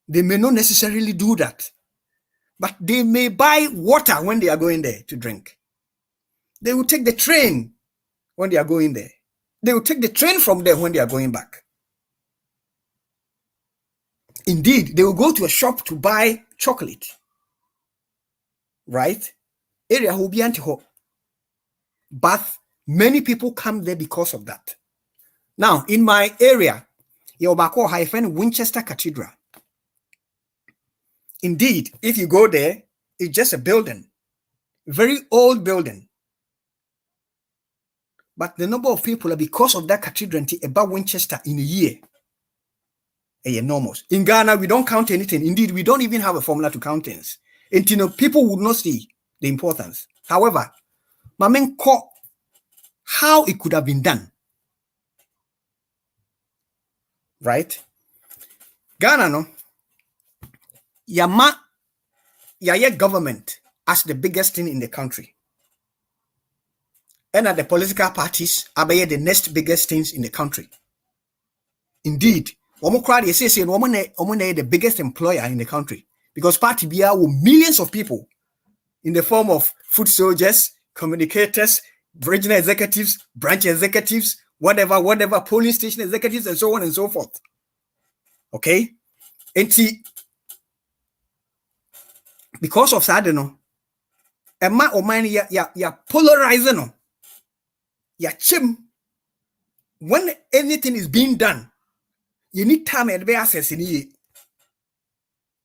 They may not necessarily do that. But they may buy water when they are going there to drink. They will take the train when they are going there. They will take the train from there when they are going back. Indeed, they will go to a shop to buy chocolate. Right? Area will be anti-ho. But many people come there because of that. Now, in my area, Yobako hyphen Winchester Cathedral. Indeed, if you go there, it's just a building. Very old building. But the number of people are because of that cathedral about Winchester in a year. Enormous. In Ghana, we don't count anything. Indeed, we don't even have a formula to count things. And people would not see the importance. However, my main core, how it could have been done. Right? Ghana, no? Yaya government as the biggest thing in the country. And the political parties are the next biggest things in the country. Indeed, Omokradi is saying Omone the biggest employer in the country because party BR will millions of people in the form of food soldiers, communicators, regional executives, branch executives, whatever, polling station executives, and so on and so forth. Okay? And see, because of that, Emma or mine, ya polarizing, ya chim. When anything is being done, you need time and access in it.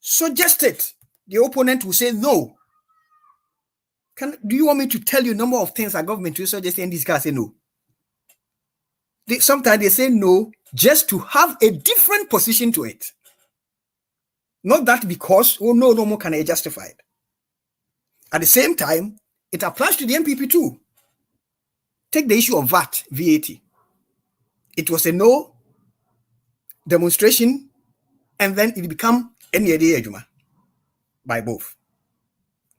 Suggest it. The opponent will say no. Do you want me to tell you a number of things that government will suggest and this guy say no? Sometimes they say no just to have a different position to it. Not that because, oh no more can I justify it. At the same time, it applies to the NPP too. Take the issue of VAT. It was a no demonstration, and then it became any idea by both.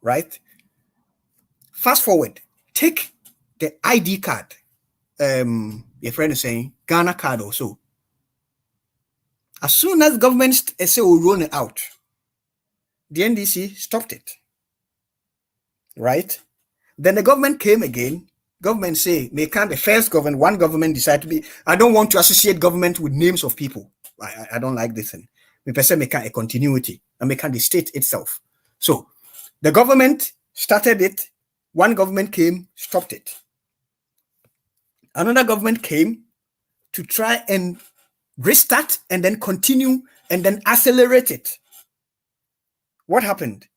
Right? Fast forward, take the ID card. Your friend is saying Ghana card also. As soon as government say will roll it out, the NDC stopped it. Right? Then the government came again. Government say, the first government, one government decide to be, I don't want to associate government with names of people. I don't like this thing. We person make a continuity and make the state itself. So the government started it. One government came, stopped it. Another government came to try and restart and then continue and then accelerate it. What happened?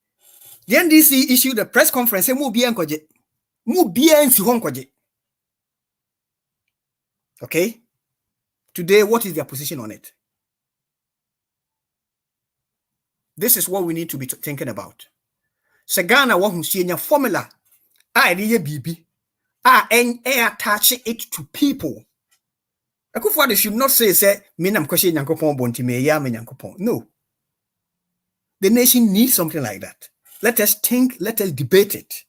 The NDC issued a press conference. Okay? Today, what is their position on it? This is what we need to be thinking about. Sagana wa husienya formula BB attach it to people. Akufo should not say me nam kwese nyankopon bonti me ya me nyankopon. No. The nation needs something like that. Let us think, let us debate it.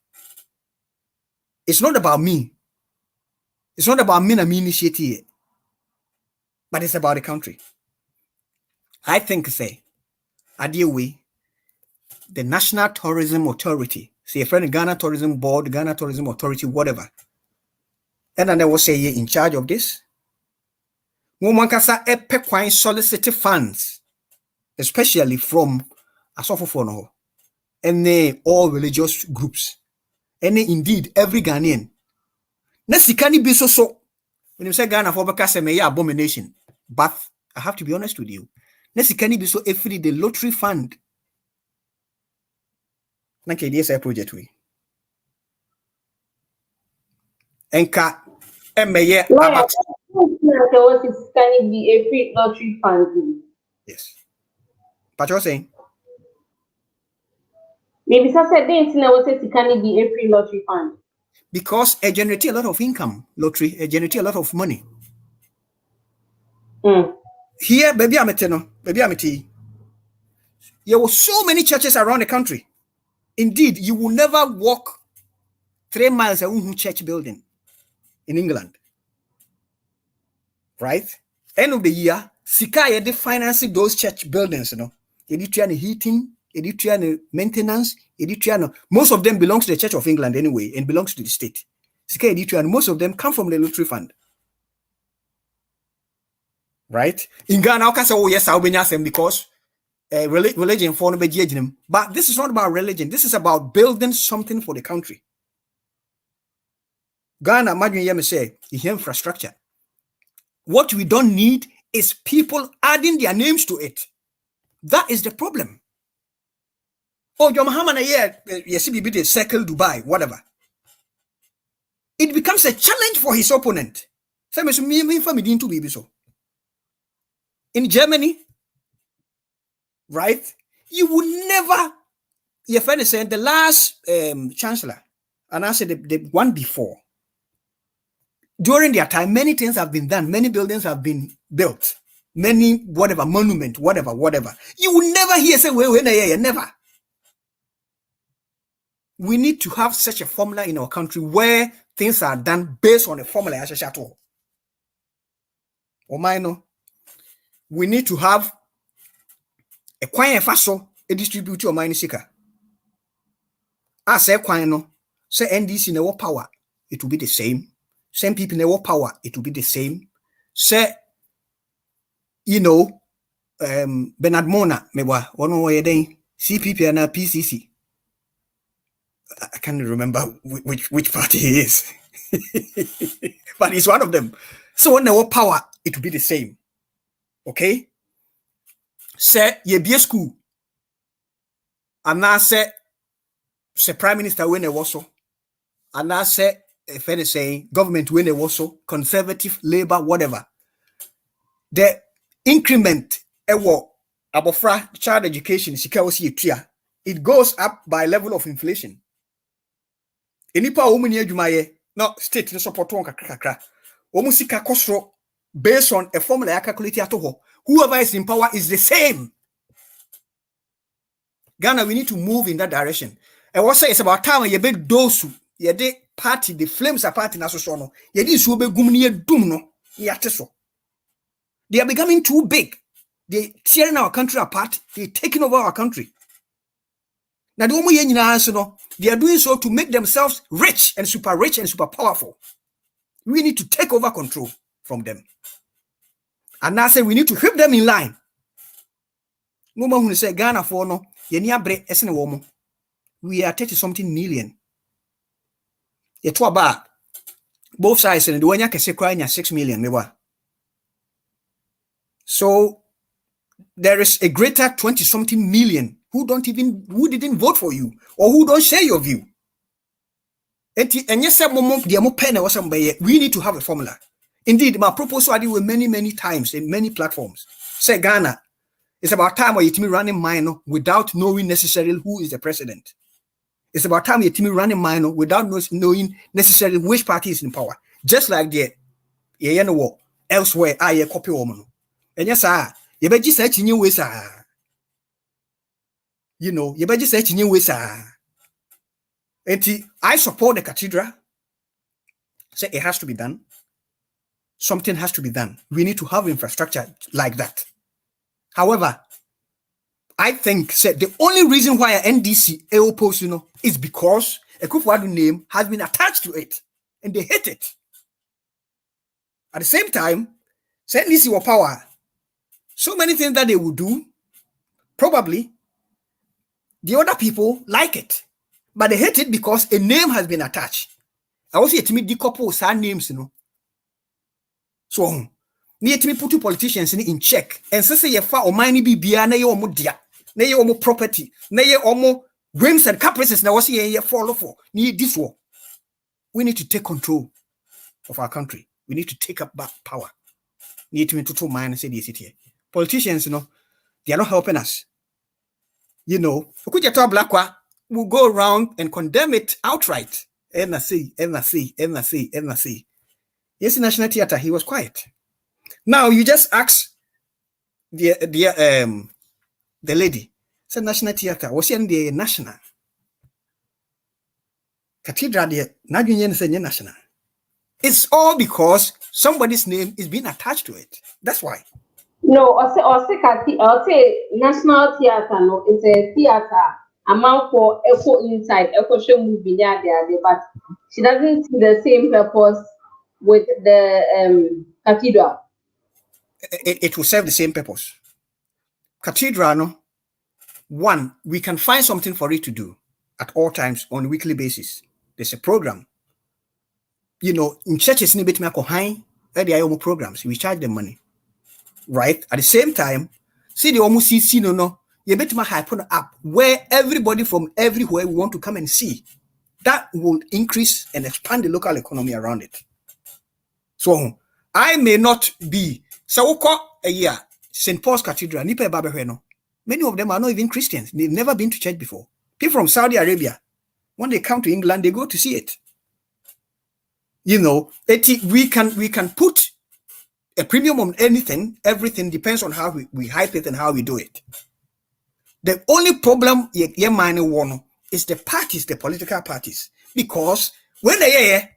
It's not about me. It's not about me and me initiative, but it's about the country. I think idea way, the National Tourism Authority, say a friend Ghana Tourism Board, Ghana Tourism Authority, whatever. And then they will say in charge of this. Mumankasa epequine solicit funds, especially from Asofofono, and all religious groups, and indeed every Ghanaian. Nesikani be so. When you say Ghana for Bakase may abomination, but I have to be honest with you. Nesikani be so every the lottery fund. Nanke DSI project we. Enka emeye Lawyer, about what is can it be a free lottery fund? yes. But you're saying Maybe Saturday didn't know what it can it be a free lottery fund. because it generates a lot of income, lottery, it generates a lot of money. Here, baby ameteno, baby ameti. There were so many churches around the country. Indeed, you will never walk 3 miles away church building in England. Right? End of the year, Sika they financing those church buildings, you know. You need to heating, you need to maintenance, you need to most of them belong to the Church of England anyway, and belongs to the state. Sika and most of them come from the lottery fund. Right? In Ghana, I can say, oh yes, I'll be them because religion for no. But this is not about religion. This is about building something for the country. Ghana, imagine you say, infrastructure. What we don't need is people adding their names to it. That is the problem. Oh, John Muhammad, yes, be circle Dubai, whatever. It becomes a challenge for his opponent. In Germany, right? You would never, your friend is saying the last chancellor, and I said the one before. During their time, many things have been done, many buildings have been built, many whatever, monument, whatever. You will never hear say, never. We need to have such a formula in our country where things are done based on a formula. We need to have a quite faso a distribute your money seeker. I say quite say NDC no power, it will be the same. Same people in power, it will be the same. Say, Bernard Mona, mewa, one way day, CPP and PCC. I can't remember which party he is, but he's one of them. So when they power, it will be the same. Okay? Say, ye be a school. And now say Prime Minister when they was so. And now say, if any saying government when they was so, conservative, labor, whatever. The increment abofra child education it goes up by level of inflation. Enipa omuni adwumaye no state no support on kakra. Omusika kosro based on a formula I calculate at ho. Whoever is in power is the same. Ghana, we need to move in that direction. And what say it's about time you be dosu. Ye de party, the flames are party na so no. Ye di so be gumni dum no. Yateso. They are becoming too big. They're tearing our country apart. They're taking over our country. Now, they are doing so to make themselves rich and super powerful. We need to take over control from them. And now say we need to keep them in line. No more who say Ghana for no, we are 30-something million. Both sides and the one can say crying 6 million. So there is a greater 20-something million who didn't vote for you or who don't share your view. And yes, we need to have a formula. Indeed, my proposal I did with many times in many platforms. Say Ghana, it's about time where you running minor without knowing necessarily who is the president. It's about time you running minor without knowing necessarily which party is in power. Just like the elsewhere, I copy woman. And yes, you better just say new ways. You better just say new ways. I support the cathedral. Say it has to be done. Something has to be done. We need to have infrastructure like that. However, I think the only reason why NDC oppose, is because a Kufuor name has been attached to it, and they hate it. At the same time, NDC will power. So many things that they will do, probably the other people like it, but they hate it because a name has been attached. I also to me decouple some names, So, near to me put two politicians in check and say you far or mine be bia na ye omo dia, na ye omo property, na ye omo whims and caprices na was here follow for. Need this war. We need to take control of our country. We need to take up back power. Need to mind and say this here. Politicians, they are not helping us. Blackwa will go around and condemn it outright. NSC. Yes, in National Theatre, he was quiet. Now you just ask the lady, said National Theatre, was in the national cathedral there, national. It's all because somebody's name is being attached to it. That's why. No, I'll say National Theatre, no, it's a theatre. Amount for echo inside, echo show movie there, but she doesn't see the same purpose with the cathedral. It will serve the same purpose. Cathedral, no, one, we can find something for it to do at all times on a weekly basis. There's a program. In churches, programs, we charge them money. Right? At the same time, see the almost see no, you bet my put up where everybody from everywhere we want to come and see. That will increase and expand the local economy around it. So I may not be a year St. Paul's Cathedral, Nipe Babeheno. Many of them are not even Christians. They've never been to church before. People from Saudi Arabia, when they come to England, they go to see it. We can put a premium on anything. Everything depends on how we hype it and how we do it. The only problem is the parties, the political parties, because when they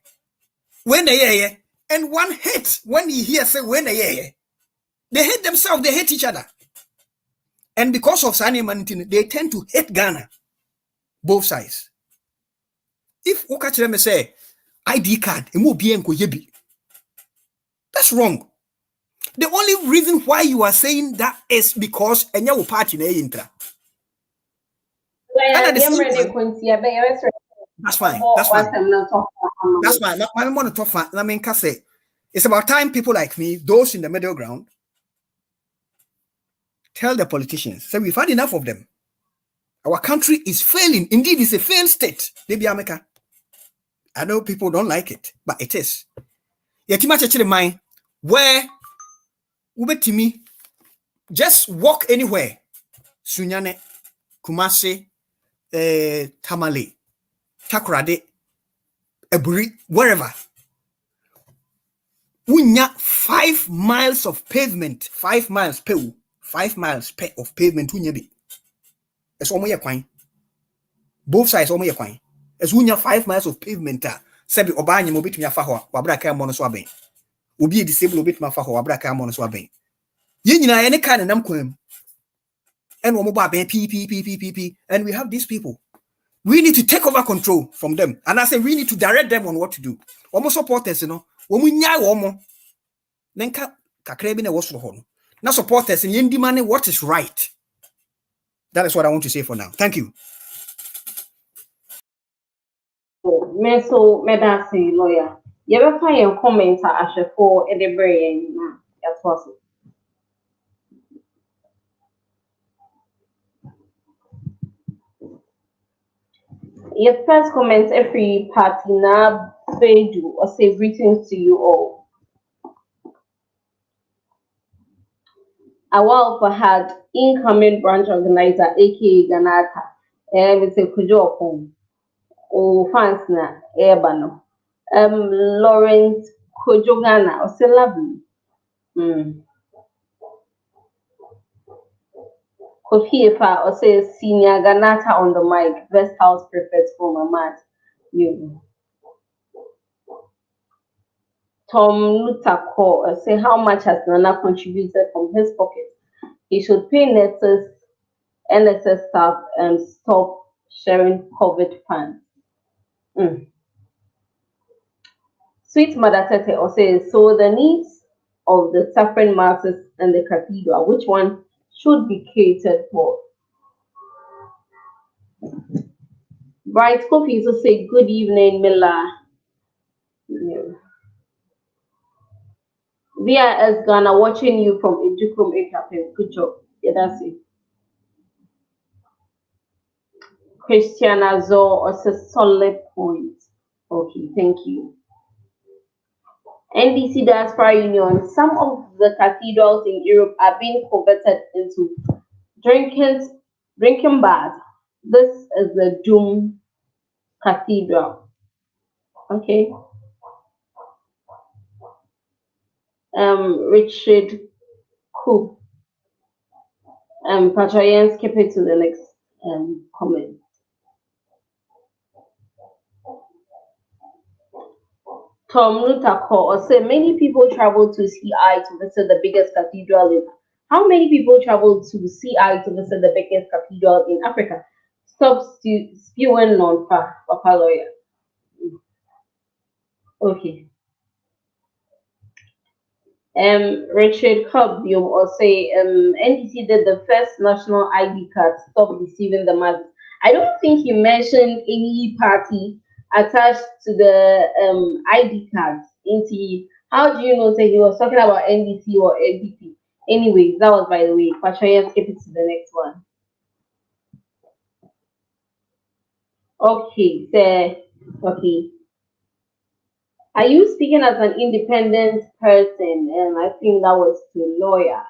and one hates when you hear say when they hate themselves, they hate each other, and because of Sani, they tend to hate Ghana, both sides. If Okachreme say ID card, that's wrong. The only reason why you are saying that is because your party na intra. That's fine. That's fine. That's fine. I want to talk. I mean, it's about time people like me, those in the middle ground, tell the politicians, say we've had enough of them. Our country is failing. Indeed, it's a failed state. Maybe America. I know people don't like it, but it is. Where Ubetimi just walk anywhere. Sunyane, Kumasi, Tamale, Takoradi, Eburi, wherever. Unya 5 miles of pavement, 5 miles of pavement. Unyabi. It's almost a coin. Both sides almost a coin. As unya 5 miles of pavement. Sebi obanya mobit mi afaho wabraka mono so aben. Obi disable obit ma faho wabraka mono so aben. Ye nyina ye ne kan nam kwam. And wo mo ba ben p and we have these people. We need to take over control from them. And I say we need to direct them on what to do. Omo supporters wo mo nya wo mo. Nenka kakra bi na wo so ho no. Na supporters ye ndi mane what is right. That is what I want to say for now. Thank you. Meso medasi lawyer. You ever find your comments for the brain? That's possible. Your first comments every party now Beju or say greetings to you all. Awalfa had incoming branch organizer aka Ganata with a Kujo or fans na Ebano. Lawrence Kojogana or say lovely. Kofifa or say senior Ganata on the mic, best house prefect for Mamad. You Tom Lutako or say how much has Nana contributed from his pocket. He should pay NSS staff and stop sharing COVID funds. Sweet Mother Tete or says, so the needs of the suffering masses and the cathedral, which one should be catered for? Bright Coffee to say, good evening, Miller. VIS Ghana watching you from Ijukum Ekapem. Good job. Yeah, that's it. Christiana Zo or says solid point. Okay, thank you. NDC Diaspora Union, some of the cathedrals in Europe are being converted into drinking bars. This is the Doom Cathedral. Okay. Richard Coop. Patrian, skip it to the next comment. Tom Lutako or say many people travel to CI to visit the biggest cathedral in. How many people travel to CI to visit the biggest cathedral in Africa? Stop spewing non Papa lawyer. Okay. Richard Cobb, you or say NDC did the first national ID card stop receiving the masses. I don't think he mentioned any party attached to the ID cards. How do you know that he was talking about NDC or NPP? Anyway, that was by the way. Patricia, skip it to the next one. Okay, so okay. Are you speaking as an independent person? And I think that was to lawyer.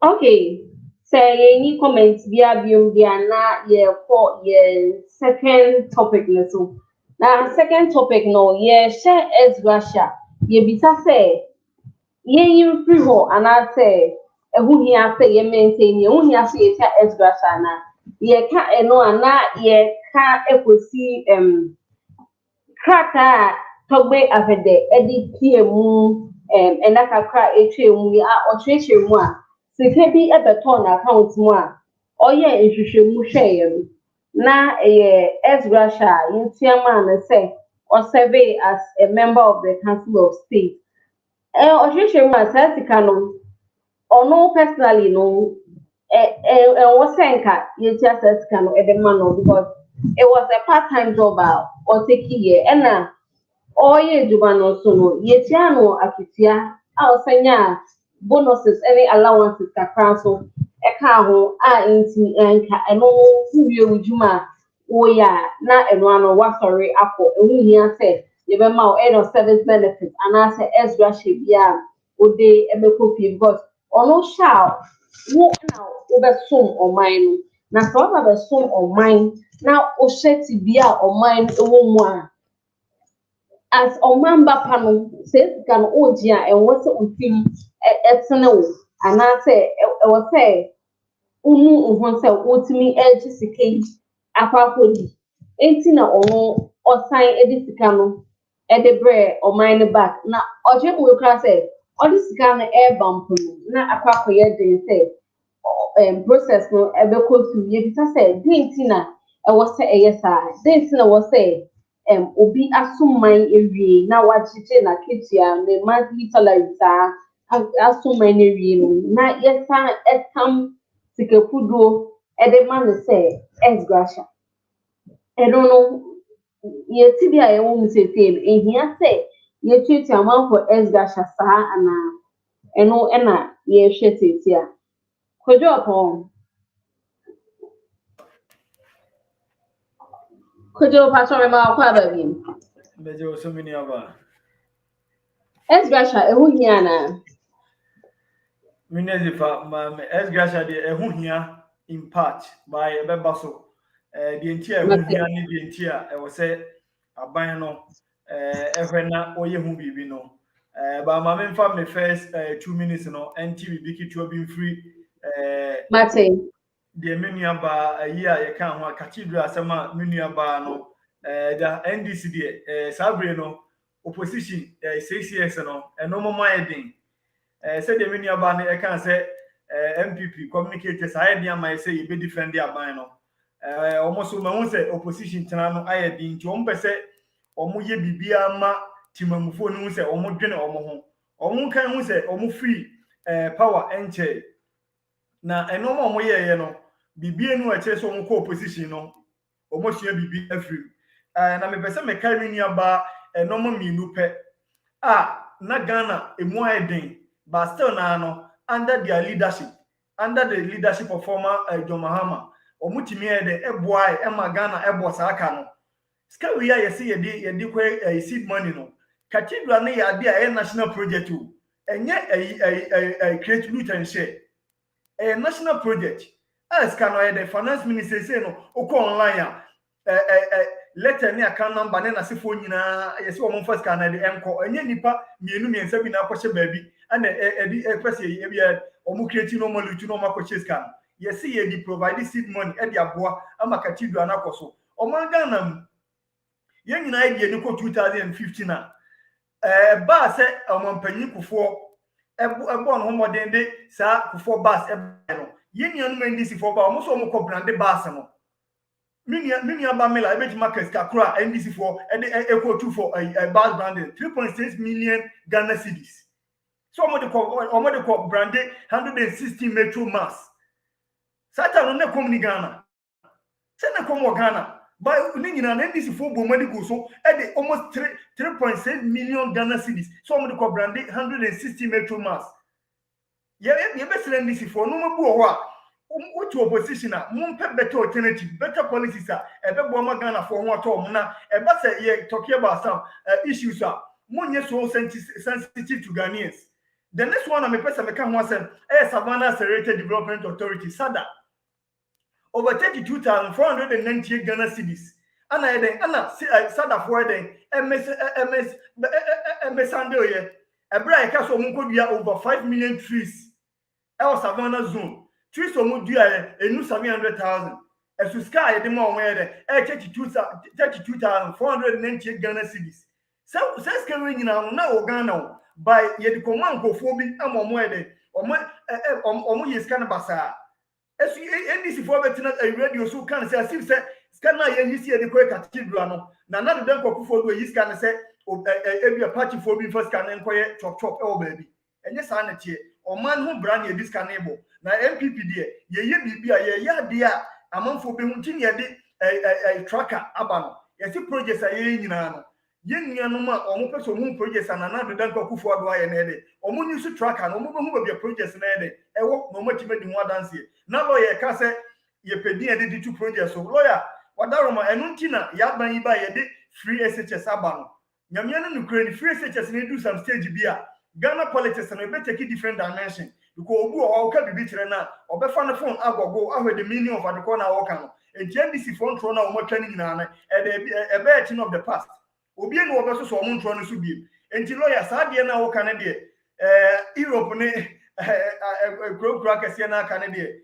Okay. So any comments via na for your second topic so. Now second topic no share ex-gratia. Bisa say you free ho and I say who here say you maintain you here say share ex-gratia na ka eno ana ka ekosi kraka togbe afede edi pm and that kakra mu ya ochreche mu a sike bi ebeton account mu a oye nhwehwemu hweye no na ex-gratia yintiama na say or survey as a member of the Council of State ochreche mu a sika no ono personally no was senka yintia sika no edema no because it was a part-time job or take year and oye jubano so no yetiano akitia senya bonuses any allowances kakra so eka ho inti enka eno huwie ujuma oya na eno ano wasori akọ ehu hia say ye be ma end of service benefits and say ex-gratia bia ode ebekopi because ono sha wo na obesom oman no na so ba besom oman na o sheti bia oman ewo mu a as omamba pano says can ojia and what's utim etene and I say e was say umu uhun say otimi edge sike akwakodi enti na ono osan edisika no edebre o mine back na oje we kra say odisika na air bump no na akwakoye dey say process no ebekosu ye bisa say denti na e was say yesa denti na was say obi asumman ewie na wachiche na ketia me monthly salary sa asumman ewie no na yesa etam sikefudo edema say ex-gratia no yeti bia ye wo msefem ehia say ye tweti amount for ex-gratia sa ana eno na ye hweteti a kojo opon kojo pastor ma kwa babi Bejo so many aba. ex-gratia ehu hia na Minezifa ma ex-gratia de ehu hia in part by ebeba so the entire ehu hia ni the entire e wo say aban no ehwe na oye hu bibi no ba ma me mfa me first 2 minutes no NTV biki to be free Martin the menua ba ayi a ye kan ho cathedral asema menua ba no the NDC de sabre no opposition 6 years no eno mo edin say the menua ba no e kan say MPP communicators aye am say you be defend the aban no almost so ma say opposition tena no aye din nti o mpese omo ye bibia ma timamufo no say omo dwene omo kan hu say omo free power enche na eno mo omo ye no bibie no a kire so omo ko opposition no omo hia bibi afri na me pese me carry ni aba eno mo minu pe na Ghana emu aiden but still na no under their leadership under the leadership of former John Mahama omo timi ede eboa e ma Ghana ebo sa aka no ska we ya say ye di kwa seed money no cathedral na ya de a national project o enye create root and share a national project as can the finance minister say no oko online letter ni account number na asefo nyina yesi wo first can na de enko enye nipa mienu miensa bi na akɔhye baabi ana edi pese ye bia omu create no malutu no makɔhye scan yesi ye di provide seed money e di aboa ama cathedral na akɔso omanga na mu ye nyina idea ni ko 2015 na ba se omampanyi kufo ebo no modern de sa kufo bus no ye nuanu NDC for ba omo so omo ko brande bus no minia ba mela e betima kaska kura NDC for e de equal to for bus branding 3.6 million Ghana cedis so omo de ko brande 160 metro mass sata no ne kom ni Ghana se ne kom Ghana by nyina na NDC for bomadi go so e de almost 3.6 million Ghana cedis so omo de ko brande 160 metro mass ye be sele NDC for no mabu ho a what opposition a mumpe better alternative better policies a ebe bo ma Ghana for ho ato na ebe say ye talking about some issues a munye so sensitive to Ghanaians. The next one me pesa me ka ho asem Savannah Accelerated Development Authority SADA over 32,498 Ghana cedis ana eden ana SADA for eden MS ando ye ebra e ka so mun kodua over 5 million trees Savannah zone trees omo dua enu 700,000 esu sky de mo onwe 32,498 Ghana cedis so ska we nyina na o Ghana by ye de command kofo bi amomo omo ye scan basa esu NDC for betina radio so kan say asif say scan na ye yisi ye de ko cathedral no na de den kokofo do yi scan say ebia party for bi first scan enkoye chop e o baby enye sa na tie oman ho bra na ye scan ebo na NPP de ye bibia ye de a amanfo be hu tin ye de tracker aba no ye si project ye nyina no ye nyanu ma omo pese omo project na de den kokofo do aye na de omo nyu su tracker no omo be hu ba project na de ewo no matima di ho adanse na lawyer ka say ye pedi e de two projects so lawyer wadaroma enu ntina ya ban yi ba ye de free SHS aba no nyamia no nukre free SHS na do some stage bia Ghana politics na be take different dimension because obu o ka bibi kire na obefa no phone agogo ahwe the meaning of adeko na wo ka no NDC phone tro na o motwa ni nyina na e be a thing of the past obi enu obeso so o montro no so bi enti lawyer sa de na wo ka ne de Europe ne kro kase na ka ne de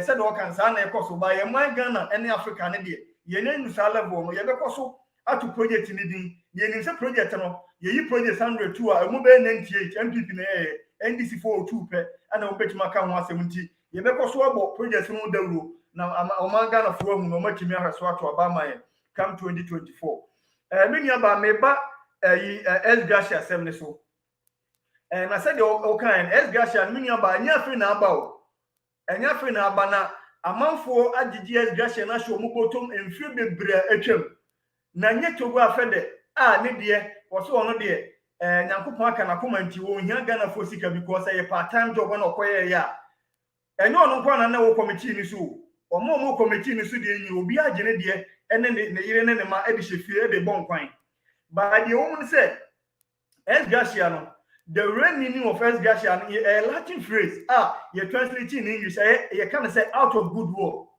said o kan sa na ekoso ba ye man Ghana ene Africa ne de ye ne nusa level no ye be koso atu project ni din ye ni se project no ye yi project 102 a emu be 98 MPP na NDC 402 pe ana o betima ka ho asem nti ye be koso abo project no dawro na o man Ghana fo hu no matimi ahweso ato aba man come 2024 meni aba me ba ex-gratia asem ne so na said o kan ex-gratia meni aba anya free na aba o enya free na aba na amanfo agigi ex-gratia na show mu botom emfiri bebre atwam na nye togo afede a ne de wo so ono de nyankopon aka na komanti wo hia Ghana for sika because ye part time job na okoye ya enye ono nkwa na wo committee ni so omo committee ni so de enyi obi agene de ene ne yire ne ma e de hwefie e de bon kwan ba de wo mun say ex-gratia no the real meaning of ex-gratia a Latin phrase you translate in English you can say out of goodwill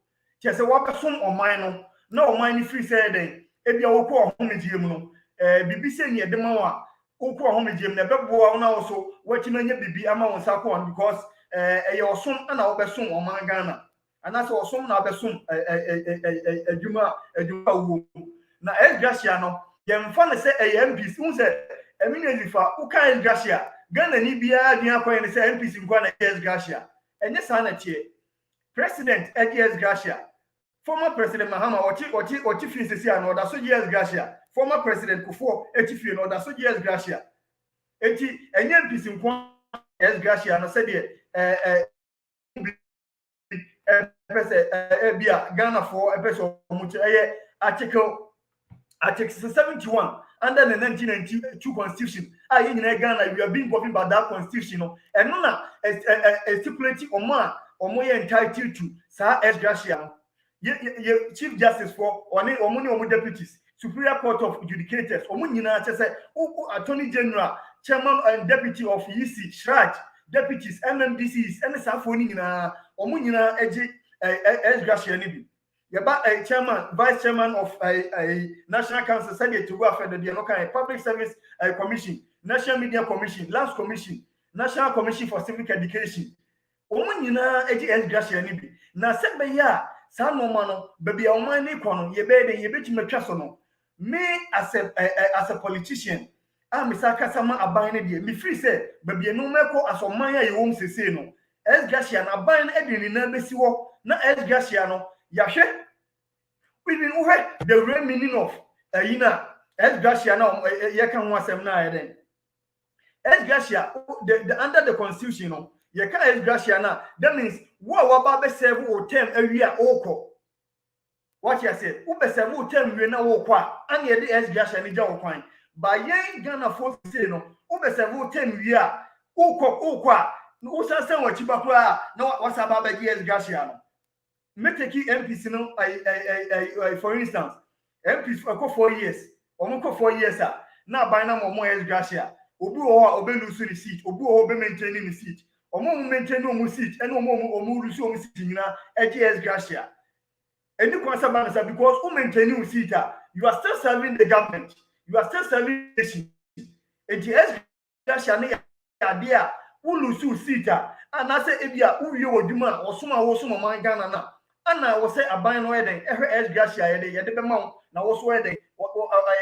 just say what some on mine no mine free say then ebia wo ko homegiem no bibi se ne de ma wa wo ko homegiem na beboa na wo so watimanya bibi ama won sa ko because e ye osom na wo besom o man Ghana ana so osom na besom adwuma wo na ex-gratia no ye mfa ne say MPs un say eminezi fa uka ex-gratia Ghana ni bia dua kwaye ne say MPs nkwa na ex-gratia enye sa na tie president ex-gratia former president Mahama ochi fi sisi ano da so ex-gratia former president Kufo etifi no da so ex-gratia eti enye MPs nkwa ex-gratia no say de bia Ghana for episode much article 71 under the 1992 constitution in Ghana we are being governed by that constitution and no stipulating omo entitled to sa ex-gratia chief justice for omo deputies Superior Court of Adjudicators, Omunina, Attorney General, Chairman and Deputy of EC, Shraj, Deputies, MMDCs, and Safonina, Omunina, ex-gratia Nibi. Yaba chairman, vice chairman of a National Council, Senate to Welfare, the Public Service Commission, National Media Commission, Lands Commission, National Commission for Civic Education. Omunina, ex-gratia Nibi. Na sebe ya, sa no mano, baby, omani kono, yebe to me trasono. Me as a politician, I'm Misaka Sama abine de. Me free say, baby, no meko as omanya ye wom se no. ex-gratia na abine edin na besiwo na ex-gratia no. Yahwe, we been uhe the real meaning of yina ex-gratia na yeka ho asem na eden. Ex-gratia under the constitution no yeka ex-gratia na that means wa ba be serve o term awia oko. What you say? Ube serve o term we na wo kwa an ye the ex-gratia ni ja wo kwan. Ba yen Ghana for say no ube serve o term we a okwa no usansan wa chibakwa na wasaba ba ex-gratia no. Me take MPs no for instance MPs for 4 years omo 4 years na ban na mo ex-gratia obi o obe lose the seat obi o obe maintain the seat omo maintain omo seat and omo lose omo seat nyina ex-gratia eni kwasa ban say because o maintain the seat you are still serving the government, you are still serving the nation. ex-gratia na ade a wo lose seat and I say ebia wo wie woduma osoma man Ghana na ana wo say aban no eden ehwe ex-gratia yede be ma na wo so eden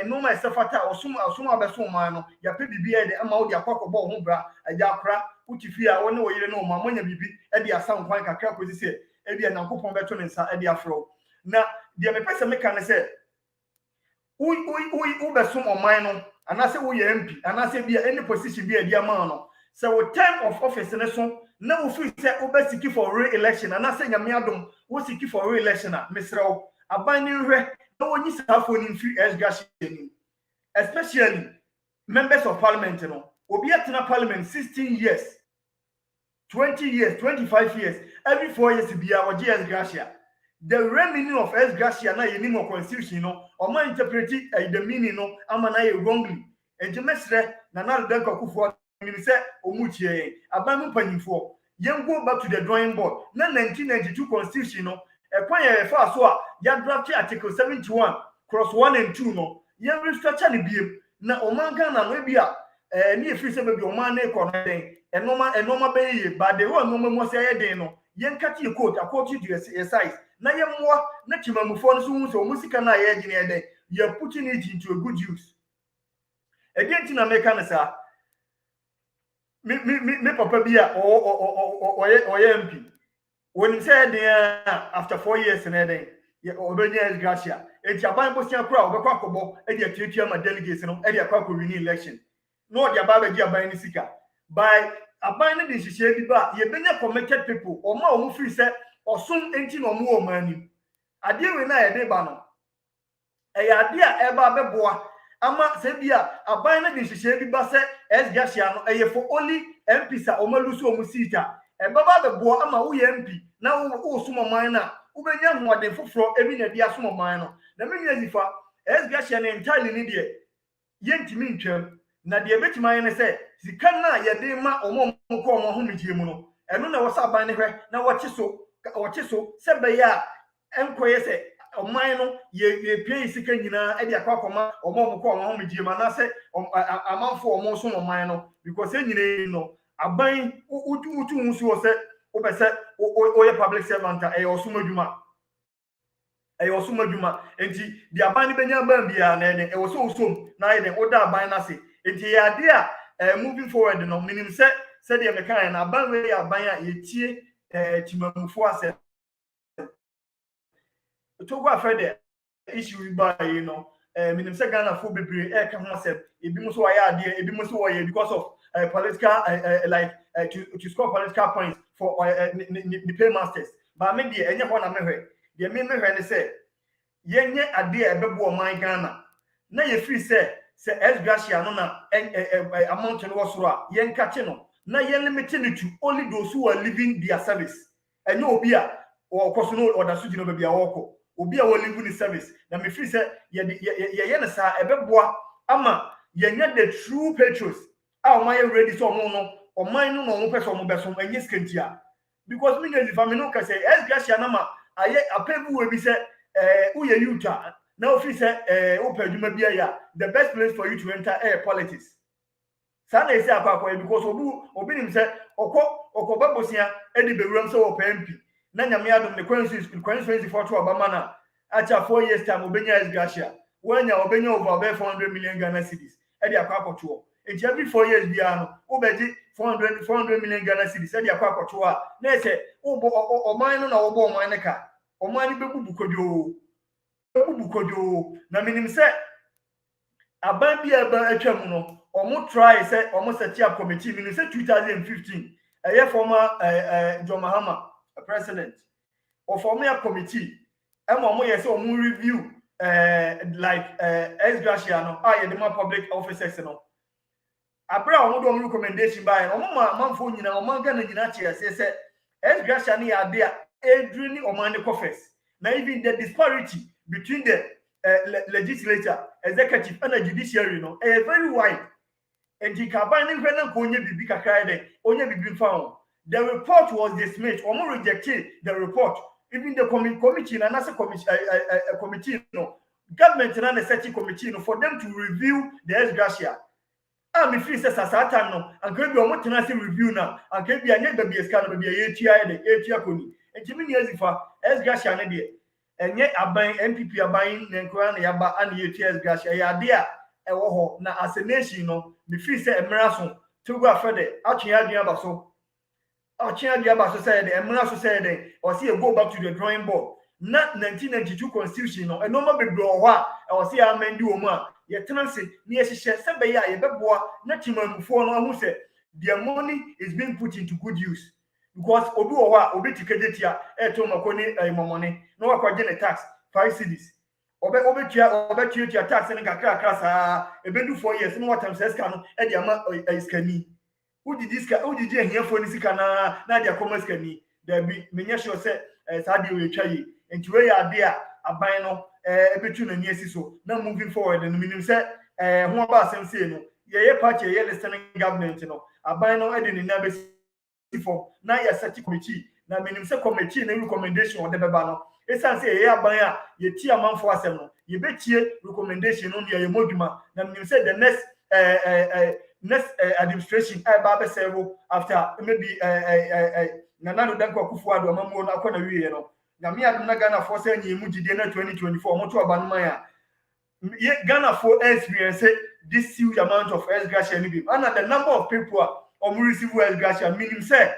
no ma sefata osoma be so man no ya pe bibi ede ama wo de akwakobo ho bra aja akra utifi a wo ne wo yire no ma monya bibi e de asan kwan kakra kozi se e de nankopon beto ne nsa e de afro na de me pese me kan se u be so man no ana se wo ye MP ana se bia any position bia de ama no so time of office ne so na wo fi say obesiki for re-election and say nyame adom wo siki for re-election misrew aban ni hwe na wonyi safo ni fi ex-gratia ni especially members of parliament no obi atena parliament 16 years 20 years 25 years every 4 years bia wo je ex-gratia the real meaning of ex-gratia na yeni mo constitution no o ma interpret the meaning no ama na ye wrongly ejemesre na na den kokufo mean say omuchie abamu panifo yen go back to the drawing board na 1992 constitution no ekwan ye fa so a ya draft article 71 cross 1 and 2 no yen restructure ne biem na omanka na no bia ni efi se be oman na ekọ no den enoma be ye ba de ho enoma mo se ye den no yen kati e quote according to your size na yen mo na chimamufo no so hu se omusika na ye gine den you are putting it into a good use again tina meka na sa me papa bia o MP when he said after 4 years na den obenya ex-gratia enti aban bosia kura obekwa kobo e dia tietia ma delegates no e dia kwa ko win election no dia ba ba gi aban ni sika by aban ni hihye bi ba ye benya committed people o ma o mu free say osun enti no mu o mani ade we na ye de ba no e ya ade a e ba beboa ama se bia aban na de hihye bi ba se ex-gratia no e for only MPs a o ma lusu o mu sita e baba beboa ama wo ye MP na wo sumo man na ubenya hoade foforo ebi na dia somo man no na menya zifa ex-gratia na entirely ni de yentimi ntwam na de betima ne se sika na ye de ma omo ko omo ho medie mu no eno na wo saban ne hwe na wo so se be ya enkoye se oman no ye pie sika nyina e de akwa omo ko omo ho medie ma na se amanfo omo so oman no because enyine no aban utu nsu wo se obese oye public servant e osumadwuma enti di aban ni benya ban bia na ene e wo so osom na ene oda aban na se enti ya de a moving forward no minim se de me kan na aban we aban a yetie timamufo ase to go afede issue ba you know minim se Ghana fo bebre e ka ho ase ebi mo so wa ya de ebi mo so wa ye because of political like to score political points for the paymasters but me de enye ho na mehwe de me mehwe ne se yenye ade e bebo o man Ghana na ye free se ex-gratia no na amount no wosoro a yen kache no na yen limit it to only those who are living their service enye obi a o koso no order suji no bia woko obi a wɔ leave service na me feel say ye na sa ebeboa ama yenya the true patriots a oman ready so omo no oman no no pese omo beso enye skantia because me nyezi family no ka say ex-gratia na ma aye apebu we bi say uye yuta na ofi say opaduma bia ya the best place for you to enter politics sana esi akwa because obi nim say okọ babosia edi bewuram say o MP na nyame adom ne constituency for to obama na acha 4 years time obenya ex-gratia wanya obenya over 400 million Ghana cedis edi akwa akoto enti every 4 years bia no obeji 400 million Ghana cedis edi akwa akoto a na ese oman no na obo oman ne ka oman ni bebubu kojo na minim say aban bia ba atwam no omo try say omo set up committee minim say 2015 a former John Mahama president of former committee omo yes omo review like ex-gratia no the public officers no abra omo do recommendation by omo manfo nyina omo Ghana nyina che say ex-gratia na ya dey edrini omo ne coffers na even the disparity between the legislature executive and judiciary no very wide and the campaign when onye bibi kakra dey onye bibi found the report was dismissed or more rejected the report even the committee and as a committee no government and a searching committee no for them to review the ex-gratia me feel say sasata no and can be omo tenase review now and can be anya baby scan baby etia koni enti me ezifa ex-gratia na dey enye aban NPP aban nenkora na yaba ana etia ex-gratia ya dey a ewo ho na as a nation no me feel say Mmre so to go afede atwe adua ba so say the Mmre so say the or see go back to the drawing board na 1992 constitution no enoma bebre ho a or see amend wo mu a ye tenancy na ye hihye se be ya ye beboa na timamufo no ahu say their money is being put into good use because obi wo a obi tikejetia to makoni momone no wakwaje ne tax 5 cedis obetia tax ne kakra saa ebedu 4 years no watam seska no e de ama iskani udi ehia fo ni sika na de akoma skani da bi menye sure say saa de we twaye enti we ya de a aban no ebetu na ni asiso na moving forward no minim say ho ba asem sei no ye party ye listening government no aban no e de ni na be sifo na ya sati committee na minim say committee na recommendation on the beba no esan say ye aban a ye ti amanfo asem no ye betie recommendation no ye moduma na minim say the next administration ba serve after maybe Nana Danko Akufo-Addo amamo na akwa na wiye no na me adum na Ghana for say nyi mu gide na 2024 mo to abanuma ya Ghana for experience this huge amount of ex-gratia and the number of people who receive ex-gratia meaning say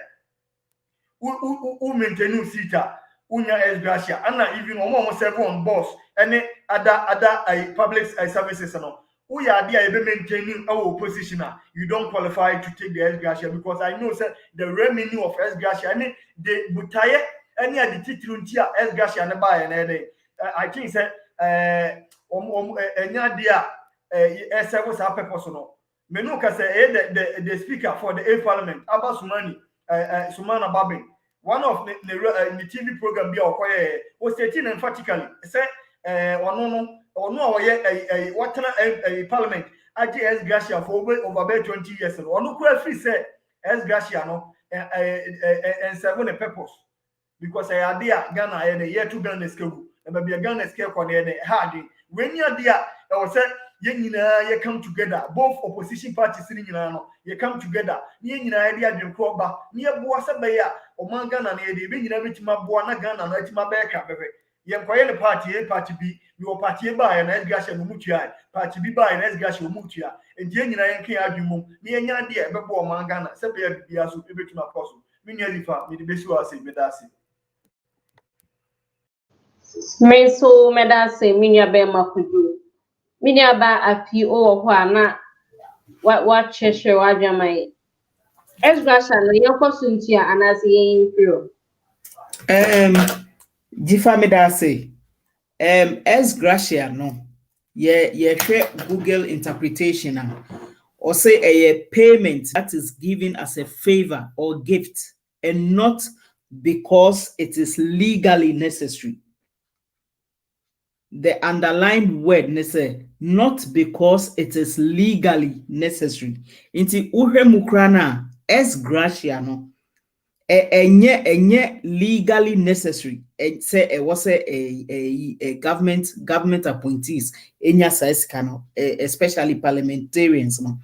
who maintain sita unya ex-gratia and even almost serve on boss any other public services no we are there maintaining our position. You don't qualify to take the ex-gratia because I know say the revenue of ex-gratia any the butaye any of the titruntia ex-gratia na buy and I think say enya dia service purpose no me no ka say the speaker for the A parliament Abba Sumana Babin one of the TV program be okoye was stating emphatically say ono oye what a parliament ati ex-gratia for over 20 years no ono ko free say ex-gratia no and serve the purpose because I idea Ghana the year to Ghana scale and be Ghana scale ko the hard when you there I was say ye nyina ye come together both opposition parties ni nyina no ye come together ye nyina ye dia dwenko ba ne ye boa se be ya o man Ghana na ye de be nyina betima boa na Ghana na atima be ka bebe ye nkoye ne party B your party ba ya na ex-gratia no mutua party B ba ya na ex-gratia no mutua enti ye nyina ye nkan adwumom ne ye nya de e be boa o man Ghana se be ya bibia so e betima poso me nya difa me de be so ase me da ase me so me da ase me nya be makudu me nya ba afi o ho ana wa cheshe wa dwamai ex-gratia no ye kosuntia anase ye infiro Jifa me da say ex-gratia no ye Google interpretation or say a payment that is given as a favor or gift and not because it is legally necessary. the underlined word not because it is legally necessary. Inti uhe mukrana ex-gratia no enye legally necessary. Say it was a government appointees enya saeskano, especially parliamentarians no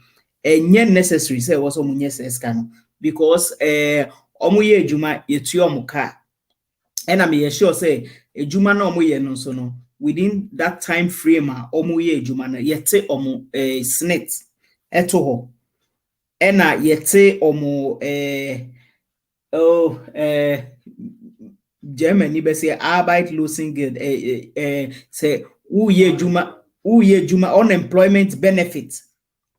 enye necessary say was omunye saeskano because omuye ejuma yetu omuka. And I'm sure say ejuma na omuye no so no within that time frame omuye ejuma na yete omu snit eto ho ena yete omu Germany be say Arbeitslosengeld say uye juma unemployment benefit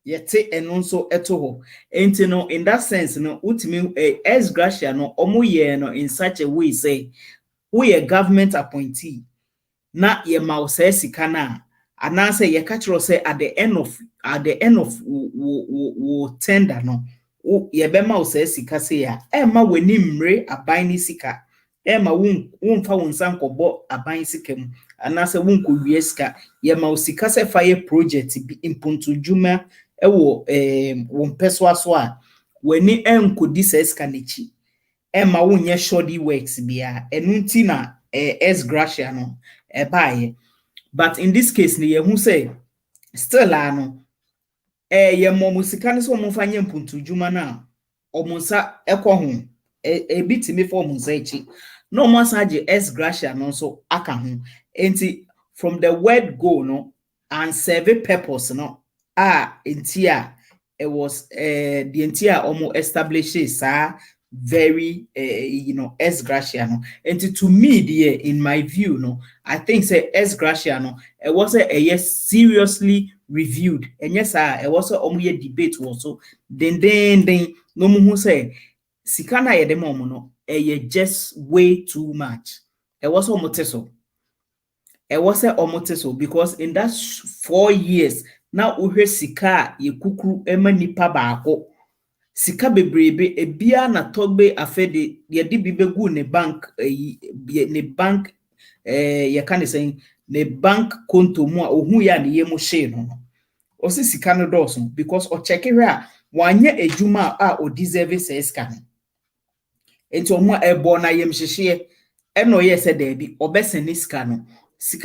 yete and also eto ho enti no in that sense no ultimate ex-gratia no omuye no in such a way say we a government appointee na ye ma say sika na anase ye catch say at the end of tender no ye be ma say sika say ya e ma weni mmre aban ni sika e ma wonfa wonsan kobo aban sika mu anase wonko wie sika ye ma sika say fire project bi impuntu juma e wo won peso aso a weni enkodi say sika nechi e ma wonye shoddy works bia enunti na ex-gratia no baye. But in this case ni ye hu say still ano ye momusika ne so momfanye mpuntu juma na omunsa ekọ ho bitimi for omunsa echi no mosaje ex-gratia no so aka ho enti from the word go no and serve purpose no entia it was the entire omo establishes very ex-gratia no and to me dear in my view no I think say ex-gratia no it was a yes seriously reviewed and yes it was a debate also then no mu say sikana ye dem omo no just way too much it was omoteso because in that 4 years now uhwe sika ye kukuru ema nipa baako sika bebrebe ebia na togbe afede ye di bibegu ne bank ye kan say ne bank konto mu a ohun ya ne yemu she no o si sika no doso because o check here a wanya ejuma a o deserve say sika no enti omo ebo na yem hyehye eno ye se da bi obesen ni sika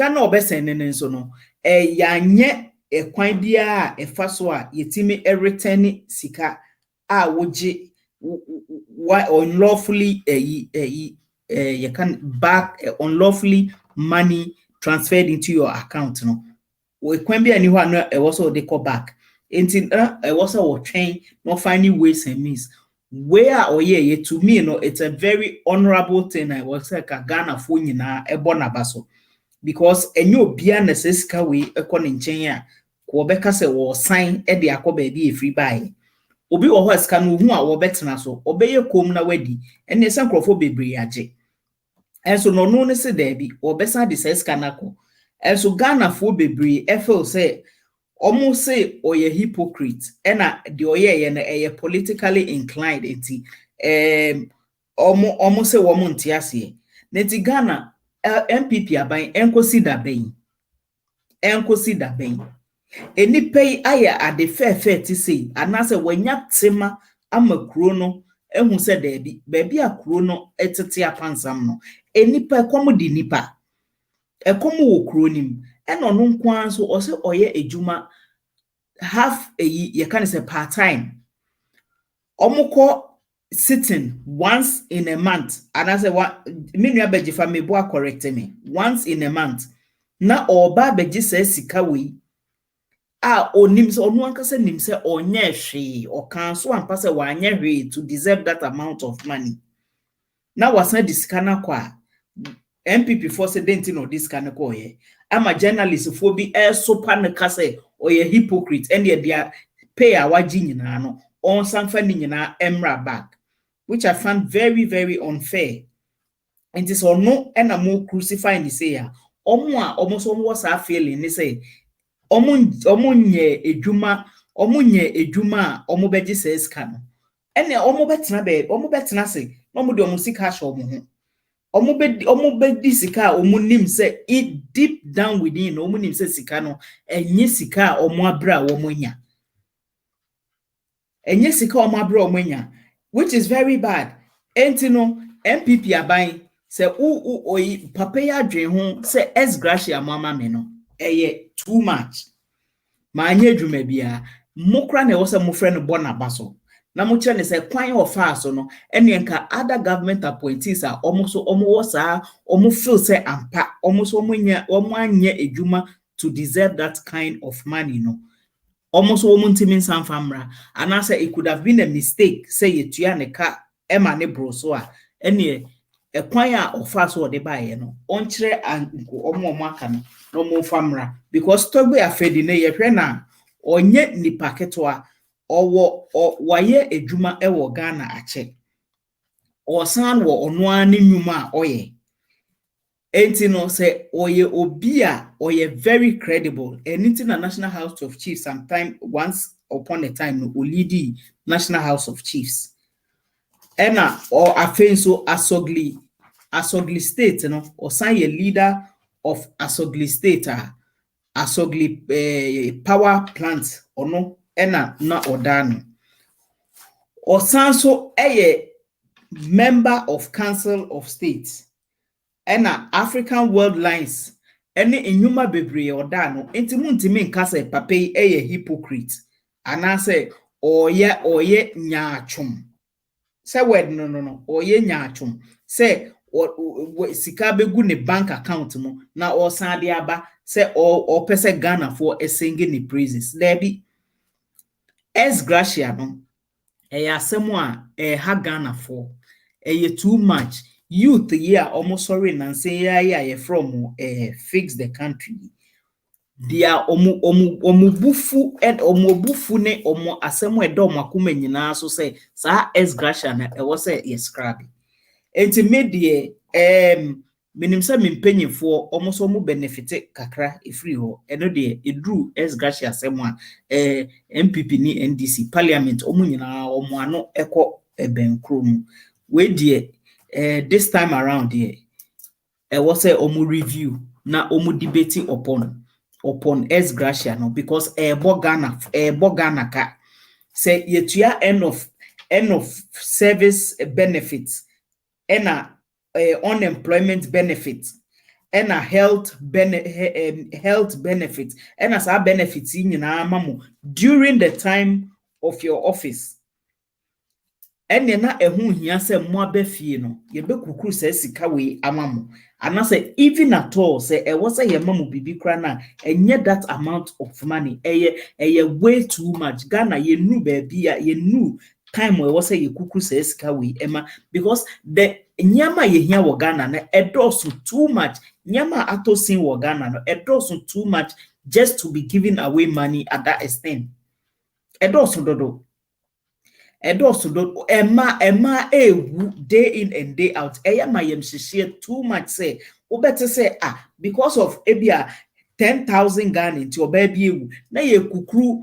no obesen ne nso no yanye ekwan bia efa so a yetimi return sika a woje unlawfully you can back unlawfully money transferred into your account no we kwan bia ni ho ano e was they call back enti e was a train no finding ways and means where or yeah to me no it's a very honorable thing I was like a Ghana fo nyina ebona baso because enyo bia na sesika we ekọ nchen a ko beka se wo sign e de akoba bi free buy obi wo ho sika no hu a wo betena so obeye kom na wadi ene se nkrofo bebre age enso no no ne se da bi wo besa de sika na ko enso Ghana fo bebre e feel say omo say oye hypocrite ena de oye ye na eye politically inclined enti omo say wo mo ntiase neti Ghana NPP aban enkosi da ben eni pay aya ade fair ti say anase wanya tema amakuro no ehu se da bi baabi akuro no etete apansam no eni pa komo di nipa ekomo wo kuro nim eno no nkwan so o se oye ejuma half a you can say part time omoko sitting once in a month and I say what minua beji fa me bo correct me once in a month na oba beji say sika we onim se onu anka se nim se onye hwe o kan so ampa se wa anye hwe to deserve that amount of money na wasan disika na kwa NPP for say denti no disika na kwa ye ama journalist fo bi so panika say oye hypocrite and they pay our nyina no on sanfa ni nyina Mmre back, which I found very very unfair. And this or no ena mo crucify ni say ya omo a omo so mo sa feeling ni say omunye ejuma omo beji say ska no ene omo betena say no mo de omo sika sho omo ho omo be sika omo nim say it deep down within omo nim say sika no enye sika omo abra omo nya enye sika omo abra omo nya, which is very bad. Enti no NPP aban say oyi papa ya dwen ho say ex-gratia mama me no eye too much ma anya adwuma bia mokra na wo say mo frɛ no bona baso na mo kire ne say kwan ofa so no ene nka other government appointees a omo wo saa omo feel say ampa omo anya adwuma to deserve that kind of money no. Almost woman timin san famra, and I say it could have been a mistake. Say it to ne ka ema ne bro so a any a kwanya or fast or de buy no ontre and omo maka no mo famra because togbe afedi ne ye hwe na onye ni paketwa or waye edwuma e wo Ghana ache or san wo ono ani nyuma oye. Enti no say oye obia oye very credible and National House of Chiefs sometime once upon a time no lead National House of Chiefs ena or afenso asogli state no or sign a leader of asogli state asogli power plant or no ena na odano or sanso eye member of Council of State ena African World Lines ene enyuma bebre odano enti muntimi nka say papa eye hypocrite ana say oye nyaachum say word no oye nyaachum say sika begu ne bank account mo na osan de aba say o pese Ghana for singing the praises there be ex-gratia no asemo a ha Ghana for too much. Youth yeah almost sorry and say yeah from fix the country. They are omubufu and omobufu ne omo asemo edo makuma nyina so say sa ex-gratia na e wo say yes scrappy. Enti medie minim say mempenyefo almost omo benefit kakra free ho eno de edru ex-gratia asemo NPP ni NDC parliament omo nyina omo ano eko ebenkrom we die this time around here was a review na debate upon ex-gratia no because Ghana ka say yetua end of service benefits and unemployment benefits and health benefits and as our benefits in mamu during the time of your office. Ene na ehu hia se mo abafie no ye be kukuru se sika we amamo anase even at all say e wo say ye mamu bibi kra na enye that amount of money eye way too much. Ghana ye nu baby ye nu time we wo say ye kukuru se sika we ema because the nyama ye hia wo Ghana na edoso too much. Nyama atosin wo Ghana no edoso too much just to be giving away money at that extent. Edoso dodo edoso do ema ewu day in and day out eya mayem shishie too much say we better say because of ebia 10,000 Ghana into your baby ewu na ye kukuru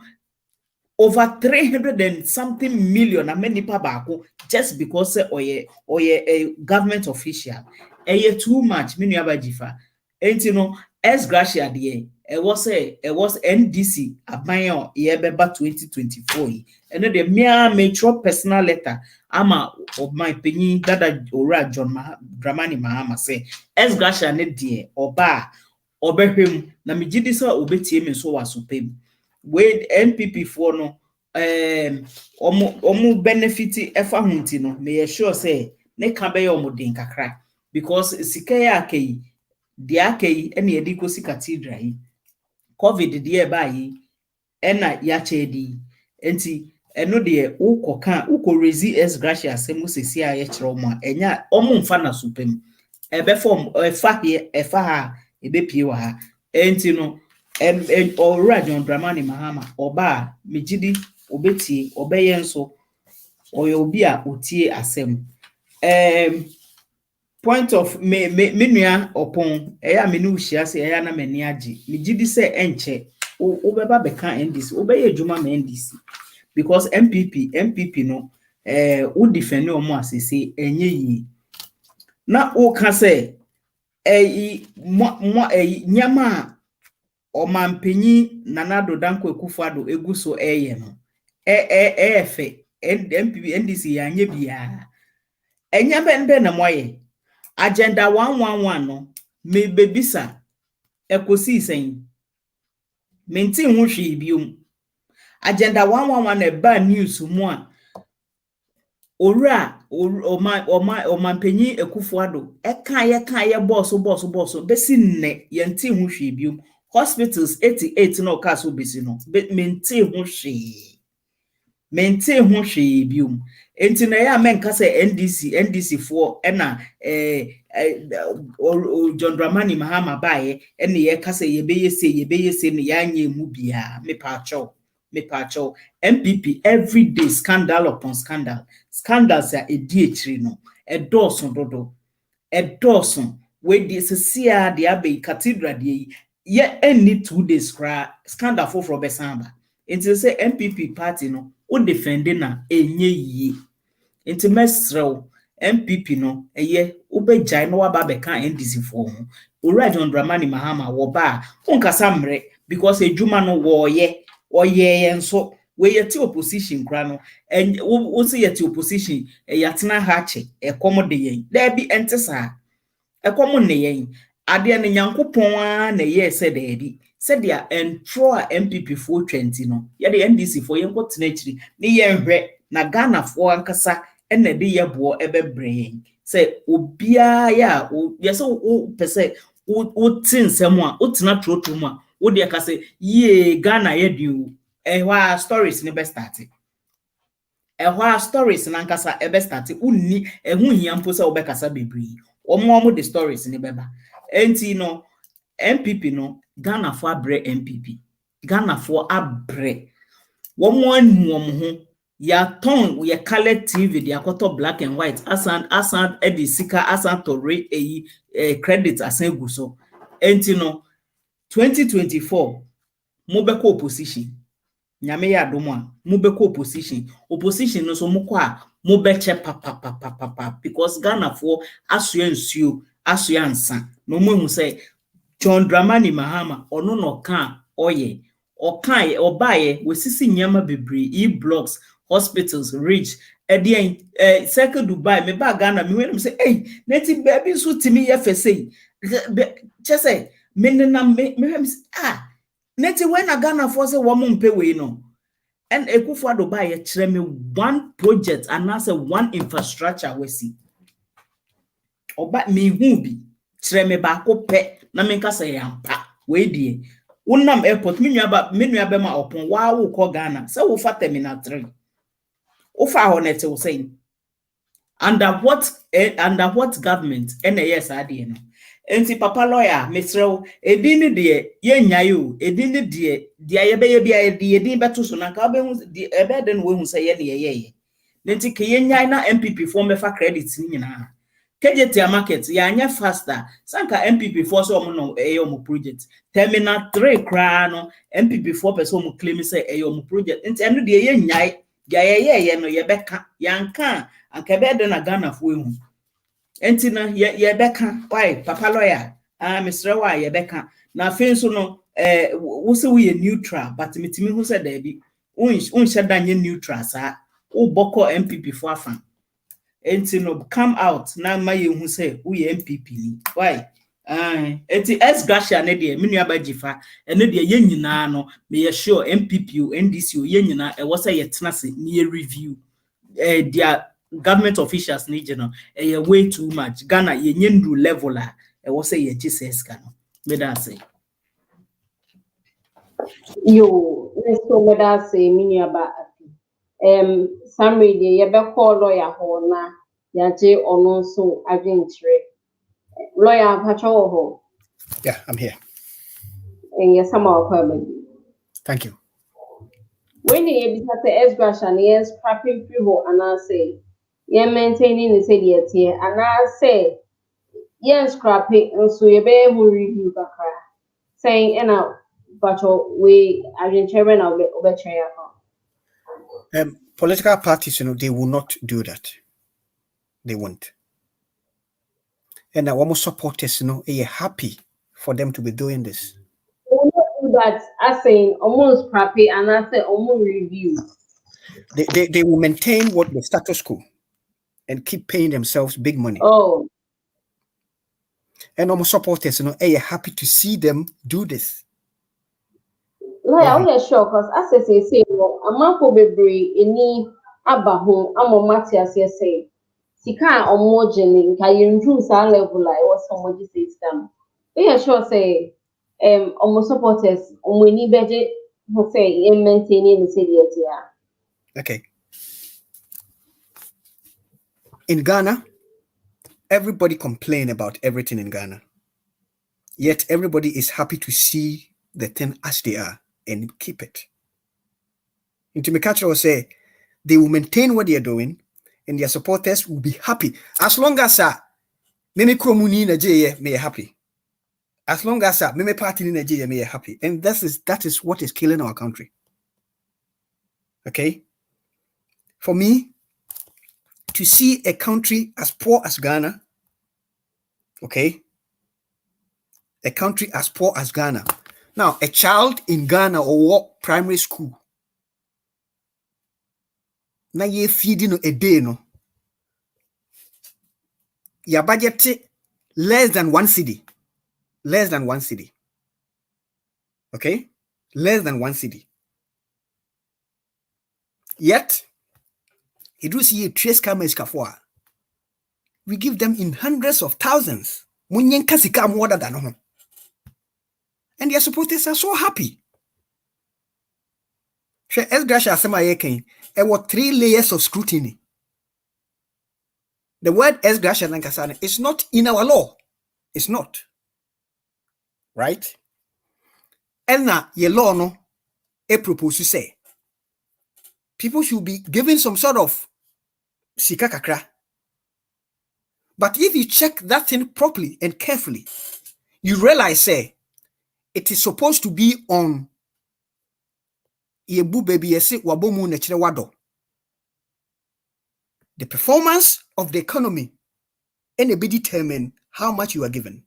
over 300 and something million na many pa baako just because oye a government official eye too much minu abajifa enti no ex-gratia de it was NDC aban ye beba 2024 and the mere metro personal letter ama of my penny dada ora John Dramani Mahama say ex-gratia ne de oba obehwem na megidi so obetie me so wasopem we NPP for no omu benefit efa hunti no me sure say ne ka be yo modin kakra because sika ya akai di akai ene ediko si cathedral COVID de ba yi ena ya chedi enti eno de uko rezi ex-gratia asemu sesi a ye kire mo enya omu mfa na supem ebe form efa ha ebe pie wa ha enti no ora John Dramani Mahama oba megidi obetie obeye nso oyo obi a otie asem point of menua opon eya menu hia se eya na mani age megidi se enche obeba beka NDC obeye adwuma ma NDC because MPP no wo defend omo asese enye yi na o ka say nyama Omampenyi Nanado Danko Ekufado Eguso no efe NPP NDC anye bia enya bende na moye agenda 111 no me bebisa ekosi sen menti hu hwe biom agenda 111 na ba news mu a owura omampenyi Ekufado eka ye boss besi nne yenti hu hwe biom hospitals 88 no kaso besi no menti hu hwe biom enti na ya menka se NDC 4 ena John Dramani Mahama bae ene ye kase yebeye se ne yanye mu bia me pa cho MPP every day scandal upon scandals a edietri no edoson dodo edoson we di sesia de abe cathedral de ye any 2 days cra scandal for besamba enti se MPP party no o defending na enye yi enti mesrew MPP no eye ubejai no waba beka NDC for ho ora John Dramani Mahama wo ba unkasa Mmre because ejuma no wo ye enso we yeti opposition kra no en wo se yeti opposition yatena ha che ekomode yen da bi entesa ekomo ne yen ade ne nyankopon a na ye se da bi se dia entro a MPP 420 no ye de NDC for yen kotena chiri ne yen hwe na Ghana for ankasa ene de ye bo ebebre se obia ya ye se o pese o tin nsem a o tena troto mu a o de ka se ye Ghana ye du ehwa stories ne be start ehwa stories na nkasa ebe start unni ehu hia mpo se obekasa bebri omo the stories ne beba enti no MPP no Ghana for abre MPP Ghana for abre womo anu ho ya ton we color TV the akoto black and white asan edisika asan to rate credit asan guso enti no 2024 mobeko opposition nyame ya domo a mobeko opposition no so moko a mobeche papa because Ghana for asoa nsuo asoa nsa no mohu say John Dramani Mahama ono no ka oye okai obaye wesisi nyama bebre blocks hospitals reach edien circle Dubai me ba Ghana me when say hey neti baby so timi ye fese chese me na me neti when na Ghana for say wo mpe we no and Ekufado Dubai kire me one project and na say one infrastructure we see oba me hu bi kire me ba ko pe na me nka say yampa we die unam airport menu aba ma opon wa wo ko Ghana say wo fa terminal 3 Ofa honete was saying under what government NAS ade no enti papa lawyer mesrew edini de yenyayo edini de yebeye bia edin beto so na ka be hu de ebede no we hu say ye ne ye nenti ke yenyai na MPP form be fa credit ni nyina KJT market ya anya faster sanka MPP for so no omo project terminal 3 kra no MPP 4 person mo claim say omo project enti eno de yenyai ye no ye beka yanka anka be de na Ghana fo ehu enti na ye beka why papa lawyer Mr. Wa ye beka na fe so no wo se we neutral but metimi hu se da bi un sheda nye neutral sa wo boko MPP fo afan enti no come out na ma ye hu se wo ye MPP ni why enti ex-gratia ne de menu abajifa ene de ye nyina no me ye sure MPP o NDC o ye nyina e wo se ye tena se ni ye review their government officials ni je no way too much Ghana ye nyendru level a e wo se ye Jesus ka no me da say yo so me da say mini aba Samuel de ye be call lawyer ho na ya je ono so adwentre lawyer pacho ho. Yeah, I'm here. And yes, some of her. Thank you. When you have the ex-gratia, yes, scrapping people, and I say, yeah, maintaining the city here, and I say, yes, scrapping, and so you bear who review the car, saying, and out, but we are in chairman of the chair. Political parties, they will not do that. They won't. And almost supporters, are happy for them to be doing this. We will not do that as saying almost scrappy and I say almost review. They will maintain what the status quo and keep paying themselves big money. Oh. And almost supporters, are happy to see them do this. No, I'm not sure because as I say, a man for baby any abaho, I'm a Matthias, say. Sika or more genuine, can you improve our level like what somebody says them? We are sure say, almost supporters, we need better, who say, maintaining the city. Okay. In Ghana, everybody complain about everything in Ghana. Yet everybody is happy to see the thing as they are and keep it. Into Mikacha will say, they will maintain what they are doing and their supporters will be happy. As long as Meme Kromuni Nigeria may happy. As long as Meme Party in Nigeria may happy. And that is what is killing our country. Okay? For me, to see a country as poor as Ghana, okay? A country as poor as Ghana. Now, a child in Ghana or what primary school, na ye feeding a day, no? Your budget less than 1 cedi. Less than 1 cedi. Okay? Less than 1 cedi. Yet, it do see a trace cameras kafua. We give them in hundreds of thousands. Munyen kasika more than home. And their supporters are so happy. Ex-gratia there were 3 layers of scrutiny. The word ex-gratia is not in our law. It's not. Right? And now, your law no, propose to say, people should be given some sort of sika kakra. But if you check that thing properly and carefully, you realize, say, it is supposed to be on yebu baby yesi wabomu nechire wado. The performance of the economy and be determine how much you are given.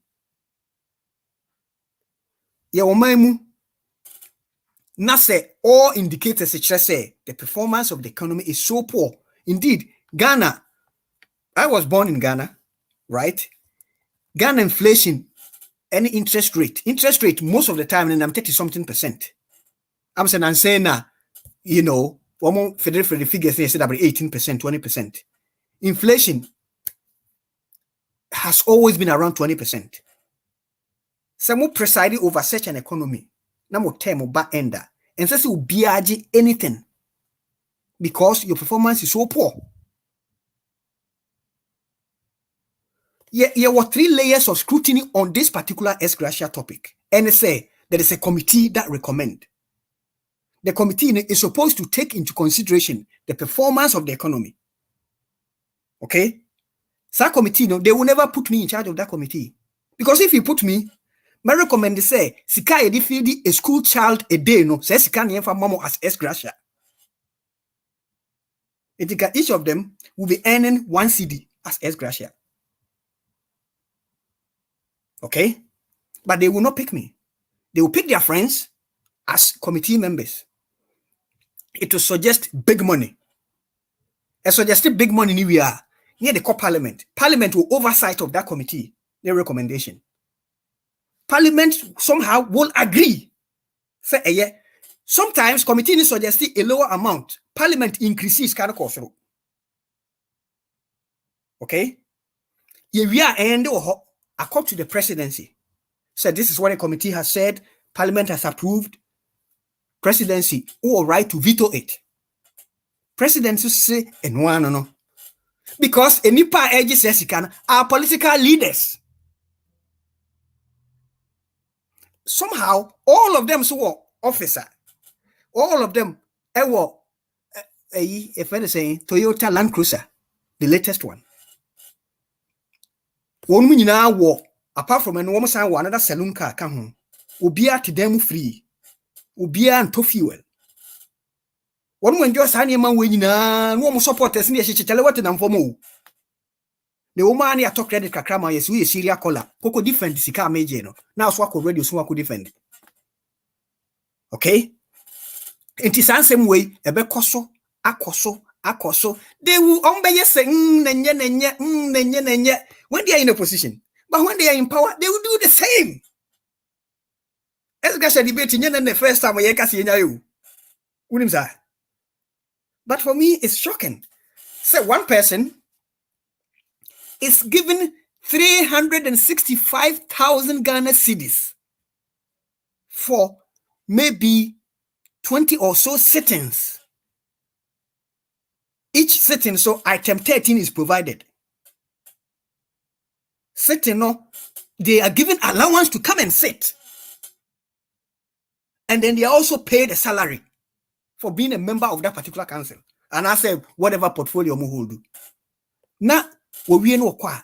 Ya omaimu na say all indicators say the performance of the economy is so poor. Indeed, Ghana, I was born in Ghana, right? Ghana inflation, any interest rate most of the time, and I'm 30-something%. I'm saying now, one federal figures say about 18%, 20%. Inflation has always been around 20%. Some presiding over such an economy, no term back ender, and says you be anything because your performance is so poor. There were 3 layers of scrutiny on this particular ex-gratia topic. And they say there is a committee that recommend. The committee is supposed to take into consideration the performance of the economy. Okay? So that committee, they will never put me in charge of that committee. Because if you put me, my recommend say, Sika edi feed a school child a day, no, say Sika niye fa mamo as ex-gratia. Each of them will be earning 1 cedi as ex-gratia. Okay? But they will not pick me. They will pick their friends as committee members. It will suggest big money. And suggested big money near the core parliament. Parliament will oversight of that committee, their recommendation. Parliament somehow will agree. Say, sometimes committee suggests a lower amount. Parliament increases kind of cost. Okay? We are end according to the presidency. So this is what the committee has said. Parliament has approved. Presidency all right to veto it. Presidency say no. Because any part edges says you can are political leaders. Somehow, all of them so officer, all of them if I say Toyota Land Cruiser, the latest one. One we now war apart from an woman another saloon car come home. Ubia to them free. Ubia and to fuel. One when just any man winning no more supporters near Chichalawatin and for more. The woman ya talk credit kakrama yes we serial caller. Koko defend sika meje no. Now so ko radio so ko defend. Okay? It is the same way ebe koso akoso. They will say nenye when they are in a position. But when they are in power, they will do the same. Ex-gratia debate the first time we kasi you. But for me, it's shocking. So one person is given 365,000 Ghana cedis for maybe 20 or so sittings. Each sitting, so item 13 is provided. Sitting, no, they are given allowance to come and sit. And then they are also paid a salary for being a member of that particular council. And I say, whatever portfolio you hold. Now, we know what?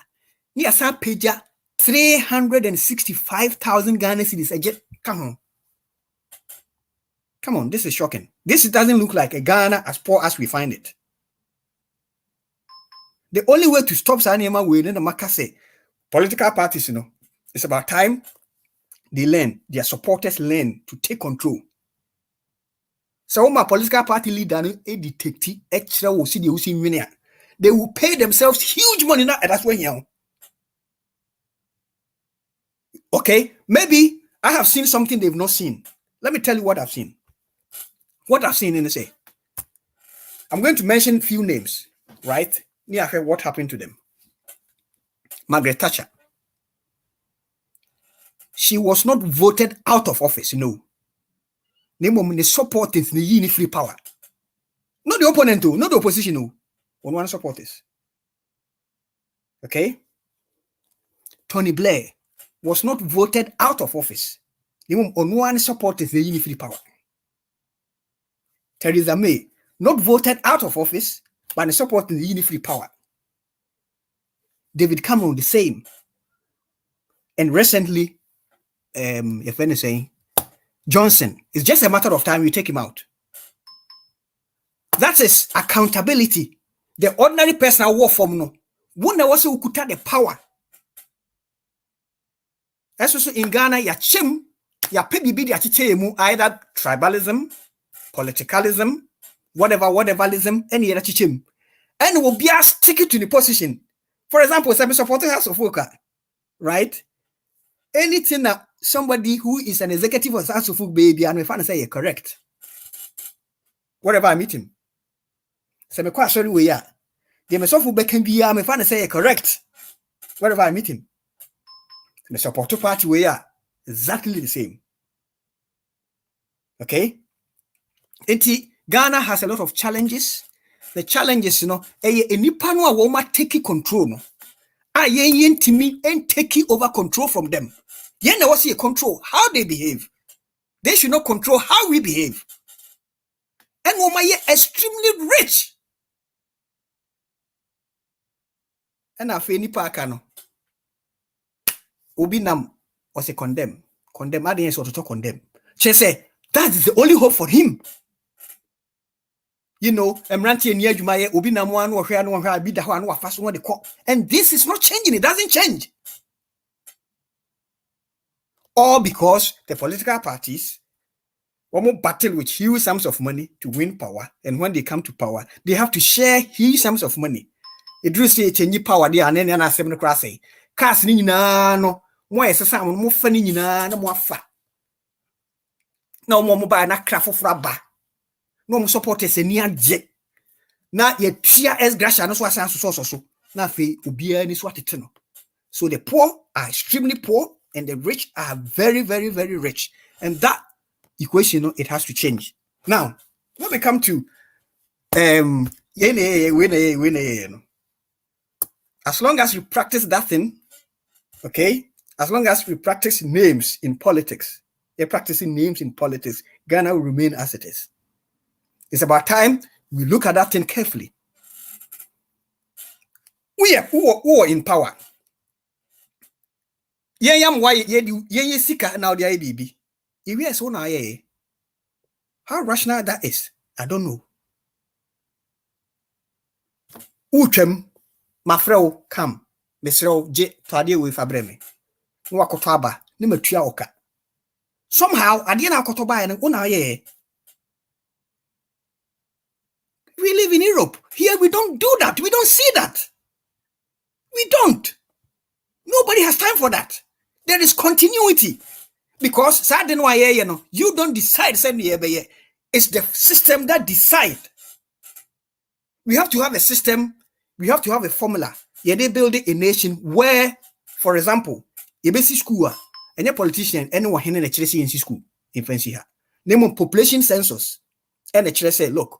Ni asa peja 365,000 Ghana cedis. Come on, this is shocking. This doesn't look like a Ghana as poor as we find it. The only way to stop Sanema within the Makase political parties, it's about time they learn, their supporters learn to take control. So my political party leader, they will pay themselves huge money now, and that's when you. Okay, maybe I have seen something they've not seen. Let me tell you what I've seen. What I've seen in the say. I'm going to mention a few names, right? Near what happened to them. Margaret Thatcher. She was not voted out of office, no. The support is the free power. Not the opponent, not the opposition, no. One supporters. Okay? Tony Blair was not voted out of office. On one support is the free power. Theresa May, not voted out of office, but the support is the free power. David Cameron, the same. And recently, if anything, Johnson, it's just a matter of time you take him out. That is accountability. The ordinary person I work from no. Wonder was who could have the power. That's also in Ghana, ya chim, ya PBB, ya chichemu, either tribalism, politicalism, whateverism, any other chichim. And will be a sticky to the position. For example, some supporting House of Worker, right? Anything that somebody who is an executive of House of Work baby and we find say correct. Whatever I meet him. So me quite sorry we are. The Mesofu can be me find say correct. Whatever I meet him. The support party we are exactly the same. Okay? Ghana has a lot of challenges. The challenges, nipa no a woma take control no. Yen to me and take over control from them. Yen na wasi control how they behave. They should not control how we behave. And woma ye extremely rich. And afi nipa aka no. Obi nam was a condemn. Condemn audience or to condemn. She say that is the only hope for him. Emranti and Yajumaye, Ubina one or Hran one Bida one or fast one the call. And this is not changing, it doesn't change. All because the political parties will battle with huge sums of money to win power. And when they come to power, they have to share huge sums of money. It will say change power there and then I seven class say, Cast Nina no more as a sound more funny no more fat. No more mobile na craft of rubber. No supporters near jet. Now ye tia ex-gratia no so. Now fe ubia ni swat etno. So the poor are extremely poor and the rich are very, very, very rich. And that equation, it has to change. Now, when we come to as long as you practice that thing, okay, as long as we practice names in politics, you're practicing names in politics, Ghana will remain as it is. It's about time we look at that thing carefully. We are who are in power. Ye sika now the IBB. If we are so now, how rational that is, I don't know. Uchem, Mafreo, come. Mesro J Tadi with Abreme. No akotaba, ni matua oka. Somehow, I didn't akotoba and una ye. We live in Europe. Here we don't do that. We don't see that. We don't. Nobody has time for that. There is continuity. Because you don't decide. It's the system that decides. We have to have a system. We have to have a formula. Yeah, they build a nation where, for example, you basic school, any politician, anyone in a school in Fancy. Name population census. And the church say, look,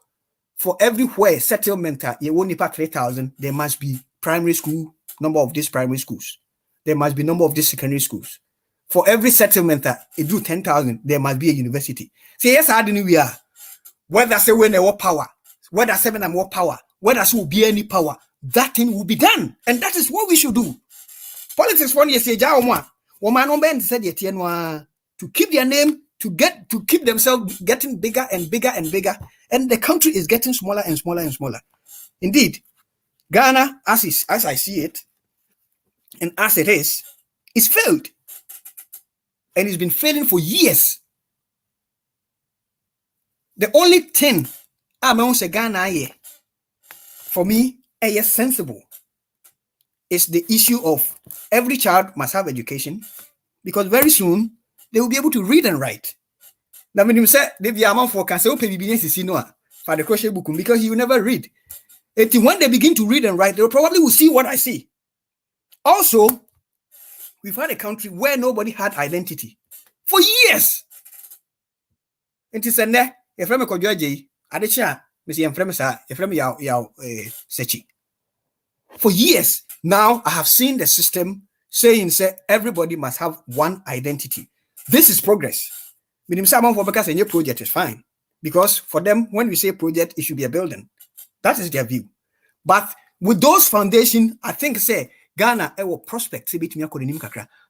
for everywhere settlement, you only pay 3,000, there must be primary school, number of these primary schools. There must be number of these secondary schools. For every settlement, it do 10,000, there must be a university. See, yes, I didn't we are. Whether say when there was power, whether 7 and more power, whether there will be any power, that thing will be done. And that is what we should do. Politics one year say, woman said to keep their name, to keep themselves getting bigger and bigger and bigger. And the country is getting smaller and smaller and smaller. Indeed, Ghana, as I see it, and as it is, it's failed. And it's been failing for years. The only thing I'm going to say Ghana for me, is sensible, is the issue of every child must have education, because very soon they will be able to read and write. Now, when you say the amount for cancer, for the crochet book, because he will never read. And when they begin to read and write, they probably will see what I see. Also, we've had a country where nobody had identity for years. And it's a if I'm a Kojoji, Adesha, Mr. Fremesa, if I'm Sechi. For years now, I have seen the system saying, everybody must have one identity. This is progress. Someone for because a new project is fine. Because for them, when we say project, it should be a building. That is their view. But with those foundations, I think Ghana will prospect.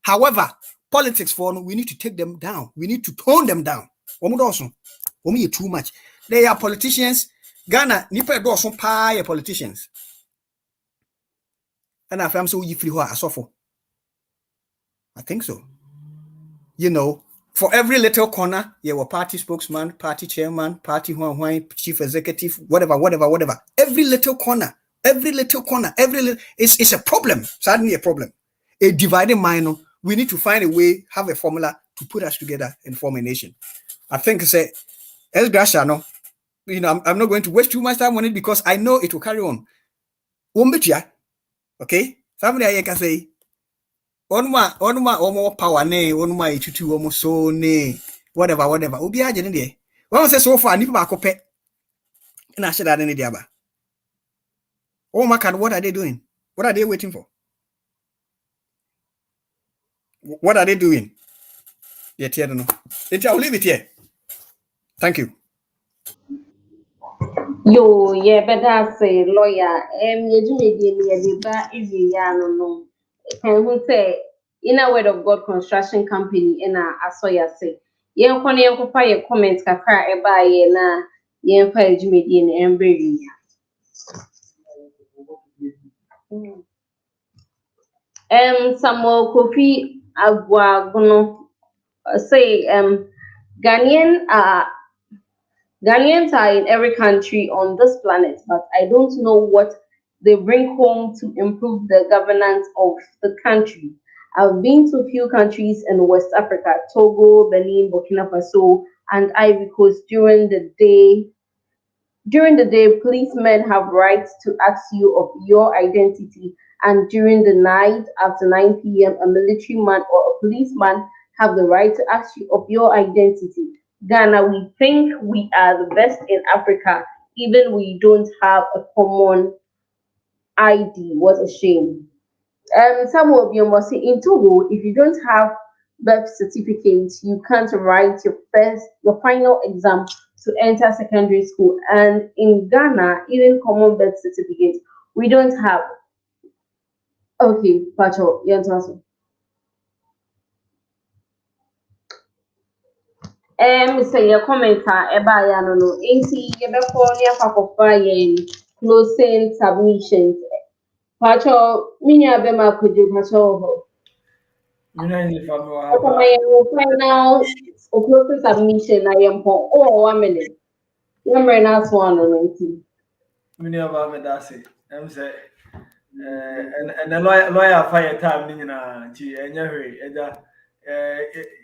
However, politics we need to take them down. We need to tone them down. Too much. They are politicians. Ghana, nipa do some pie politicians. And I'm so you free I suffer. I think so. For every little corner, you were party spokesman, party chairman, party chief executive, whatever. Every little corner, it's a problem. Suddenly a problem. A divided mind. We need to find a way, have a formula to put us together and form a nation. I think ex-gratia, I'm not going to waste too much time on it because I know it will carry on. Okay? Somebody I can say, onuma omo power ne, onuma ichutu omo so ne, whatever. Obi aje ne de. When say so far, nipa akope. And I said that in the diaba. Oh my God, what are they doing? What are they waiting for? What are they doing? Yet I don't know. I'll leave it here. Thank you. Yo, yeah, but that's a lawyer. No. Can we say in a word of God construction company in a asoya say. Yen kone yen kupa ye comment kakra eba ye na yen fa ejumedi ne Mmre. Samuel Kofi Agwagono say Ghanaians are in every country on this planet, but I don't know what they bring home to improve the governance of the country. I've been to a few countries in West Africa, Togo, Benin, Burkina Faso, and Ivory Coast. During the day, policemen have rights to ask you of your identity, and during the night, after 9 p.m., a military man or a policeman have the right to ask you of your identity. Ghana, we think we are the best in Africa, even we don't have a common ID. What a shame. Some of you must say in Togo, if you don't have birth certificate, you can't write your final exam to enter secondary school. And in Ghana, even common birth certificate, we don't have. Okay, Pacho, you answer. Say your comment eba ya no. Ain't you be call ya for closing submissions. Pacho, minya bema kuju pacho. Mina fa no ha Pacho pa. my final closing submission I am for 1 minute. Mmre na so ano nti. Mina ba me da say. Em say and the lawyer fire time ni nyina nti enye hwe eja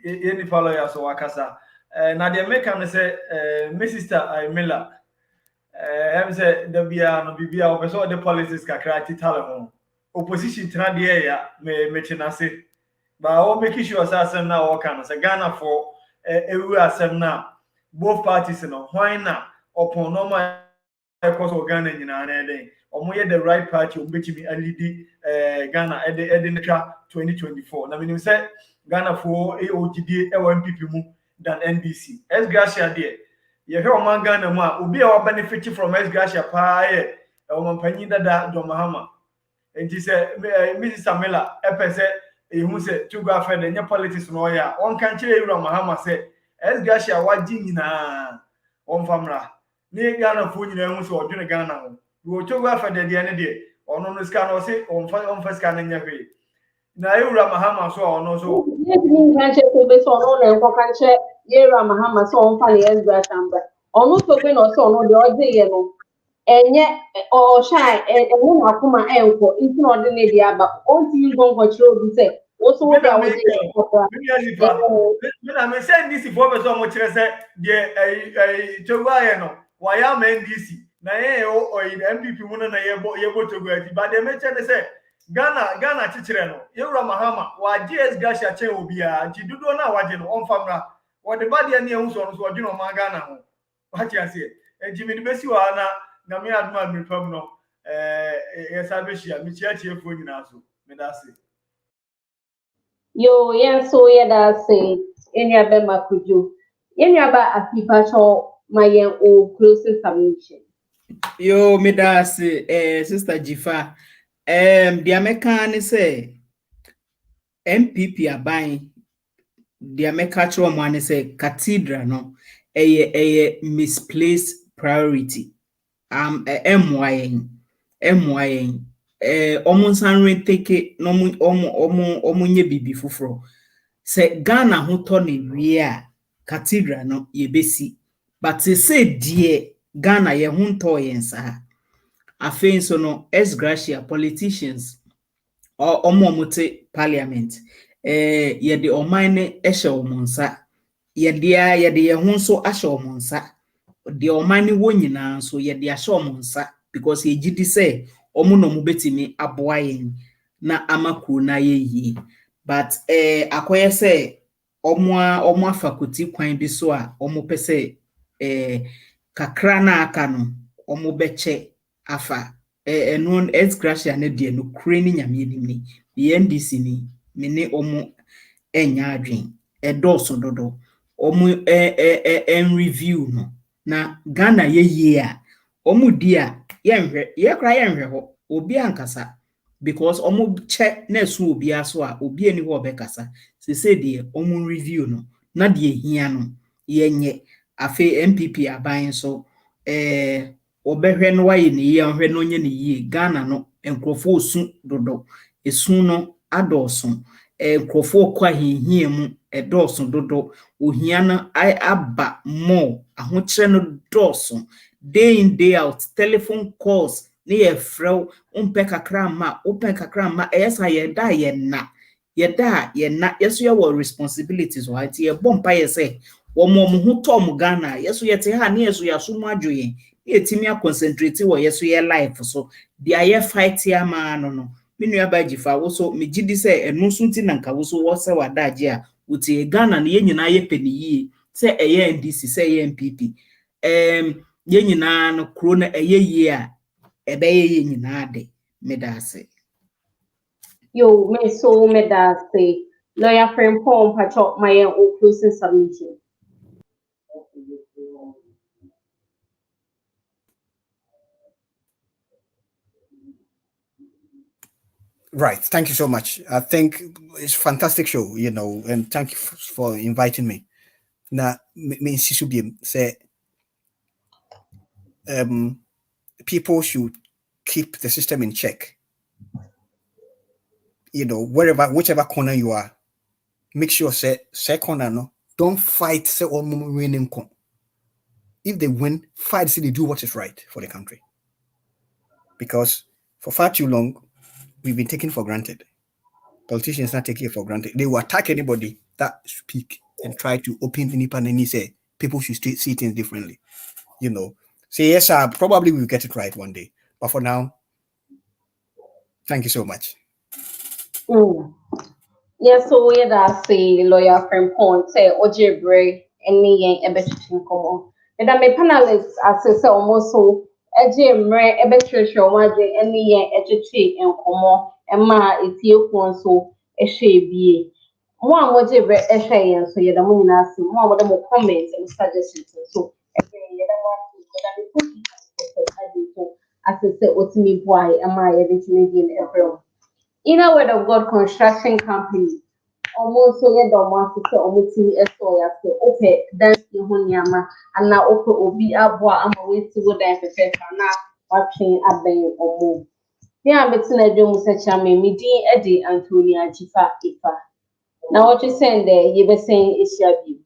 any lawyer so wakasa na the make am say my sister Miller em say the bia no bibia opeso the politics kakra titale ho opposition tena de ya me chinase ba o make sure say asem na o kan say Ghana for ewu asem na both parties no why na upon normal cause of Ghana nyina na eden omo ye the right party ombetimi alidi Ghana ede netra 2024 na menim say Ghana for ogidi e NPP mu than NDC ex-gratia there ye hwe oman Ghana mu a obi a wa benefit from ex-gratia pa ye oman panyi dada John Mahama enti say Mrs. Samela epese ehu say to go after the politics no ya on kan kire John Mahama say ex-gratia waji nyina on famra ni Ghana fo nyina hu so odwene Ghana ho wo chogo afede de ne de ono no ska no se on fa ska na nya hwe na Ewura Mahama so ono so Yes, me can check ko be so no na nko kan che Yera Mahama so on fa yes gba tamba. Onu to be no so no de oje ye no. Enye o shy enu na kuma enko nti no de ne dia ba. On ti go go chiro bi se. Wo so wo dia wo je ko. me na me say NDC for be so mo kire say de chogo aye no wa ya ma NDC na ye o MPP mu na ye bo chogo ati ba de me che say Ghana chichire no Ewura Mahama wa GS Gratia che obi a nti dudo na waje no on famra wo de ba de ne ehu so no so odwene o ma Ghana ho wa ti ase enti me de besi wa na me aduma me pam no yesa be hia me chia chiefo nyina so me da se Yo, yeah, so yeah, that's it. Any other makuju. Any other akipacho my own closing submission. Yo, me da say, Sister Jifa. The American say MPP aban. The American one say cathedral no. A misplaced priority. MYN. Omo sanre teke no omo nye bibi fufuro. Se Ghana ho to ne wie a cathedral no ye besi. But se die Ghana ye ho to yensa. Afei so no ex-gratia politicians or omote parliament ye de oman ne ehye omonsa ye de ye ho so ahye omonsa de oman ne wo nyina so ye de ahye omonsa because ye gidi say omo no mo betimi aboa yen na amakuru na ye yi but akoye say omo afakuti kwan bi so a omo pese kakra na aka no omo beche afa eno ex-gratia ne de no kure ni nyame ni NDC ni me ne omo enya adwen edoso dodo omo en review no na Ghana ye a omo di a ye kra ye nhwe ho obi ankasa because omo che na so obi aso a obi ani ho obekasa se de omo review no na de hia no ye nye afi MPP aban so obehwe no waye ne ye nhwe no nye ne ye Ghana no enkrofo osu dodo esu no adoso enkrofo kwa hihie mu edoso dodo ohia na aba more ahokyere no doso day in day out telephone calls ne ye frɛw umpe kakra ma eyesa ye da ye na yeso ye wo responsibilities wa ti ye bompa ye say wo mo ho to mo Ghana yeso ye te ha ne yeso ya so mo adwoye etimi a concentrate wo yeso ye life so dia ye fight ya ma no minu aba Jifa wo so me gidi say enu so nti nanka wo so wo se wadaje a uti Ghana ne ye nyina ye peni yi se eye NDC se eye MPP ye nyina no kro na eye yi a ebe ye nyina de me da se Yo, me so me that say lawyer friend Paul pacho my own closing submission. Right. Thank you so much. I think it's a fantastic show, and thank you for inviting me. Now, me say people should keep the system in check. wherever, whichever corner you are, make sure say corner no, don't fight say all winning. If they win, fight say they do what is right for the country. Because for far too long, we've been taken for granted. Politicians not taking it for granted. They will attack anybody that speak and try to open any pan and say people should see things differently. Say yes, sir, probably we'll get it right one day. But for now, thank you so much. Yes, so we that say lawyer friend point say Ojibwe any yen ebetwetwe nkomo. And I panelists as say almost so Mmre ebetwetwe omaje any yen etwetwe nkomo ema etieku nso ehwe bie. Mo Ojibwe ehwe yen so yeda mo nyina ase mo amode mo comments and suggestions so yeda mo so as say otimi boy ema yeda timi di na In a word of God construction company, almost so yet don't want to say almost okay, that's the Honyama, and now okay, Obi Abwa, I'm away to go there for now watching a bay or move. Yeah, but in a doom such a me, Eddie Antonia Jifa Ifa. Now, what you saying there, you were saying is your view.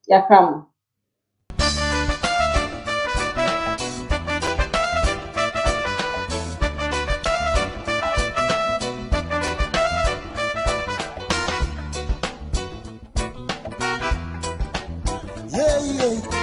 Yakram. Yeah.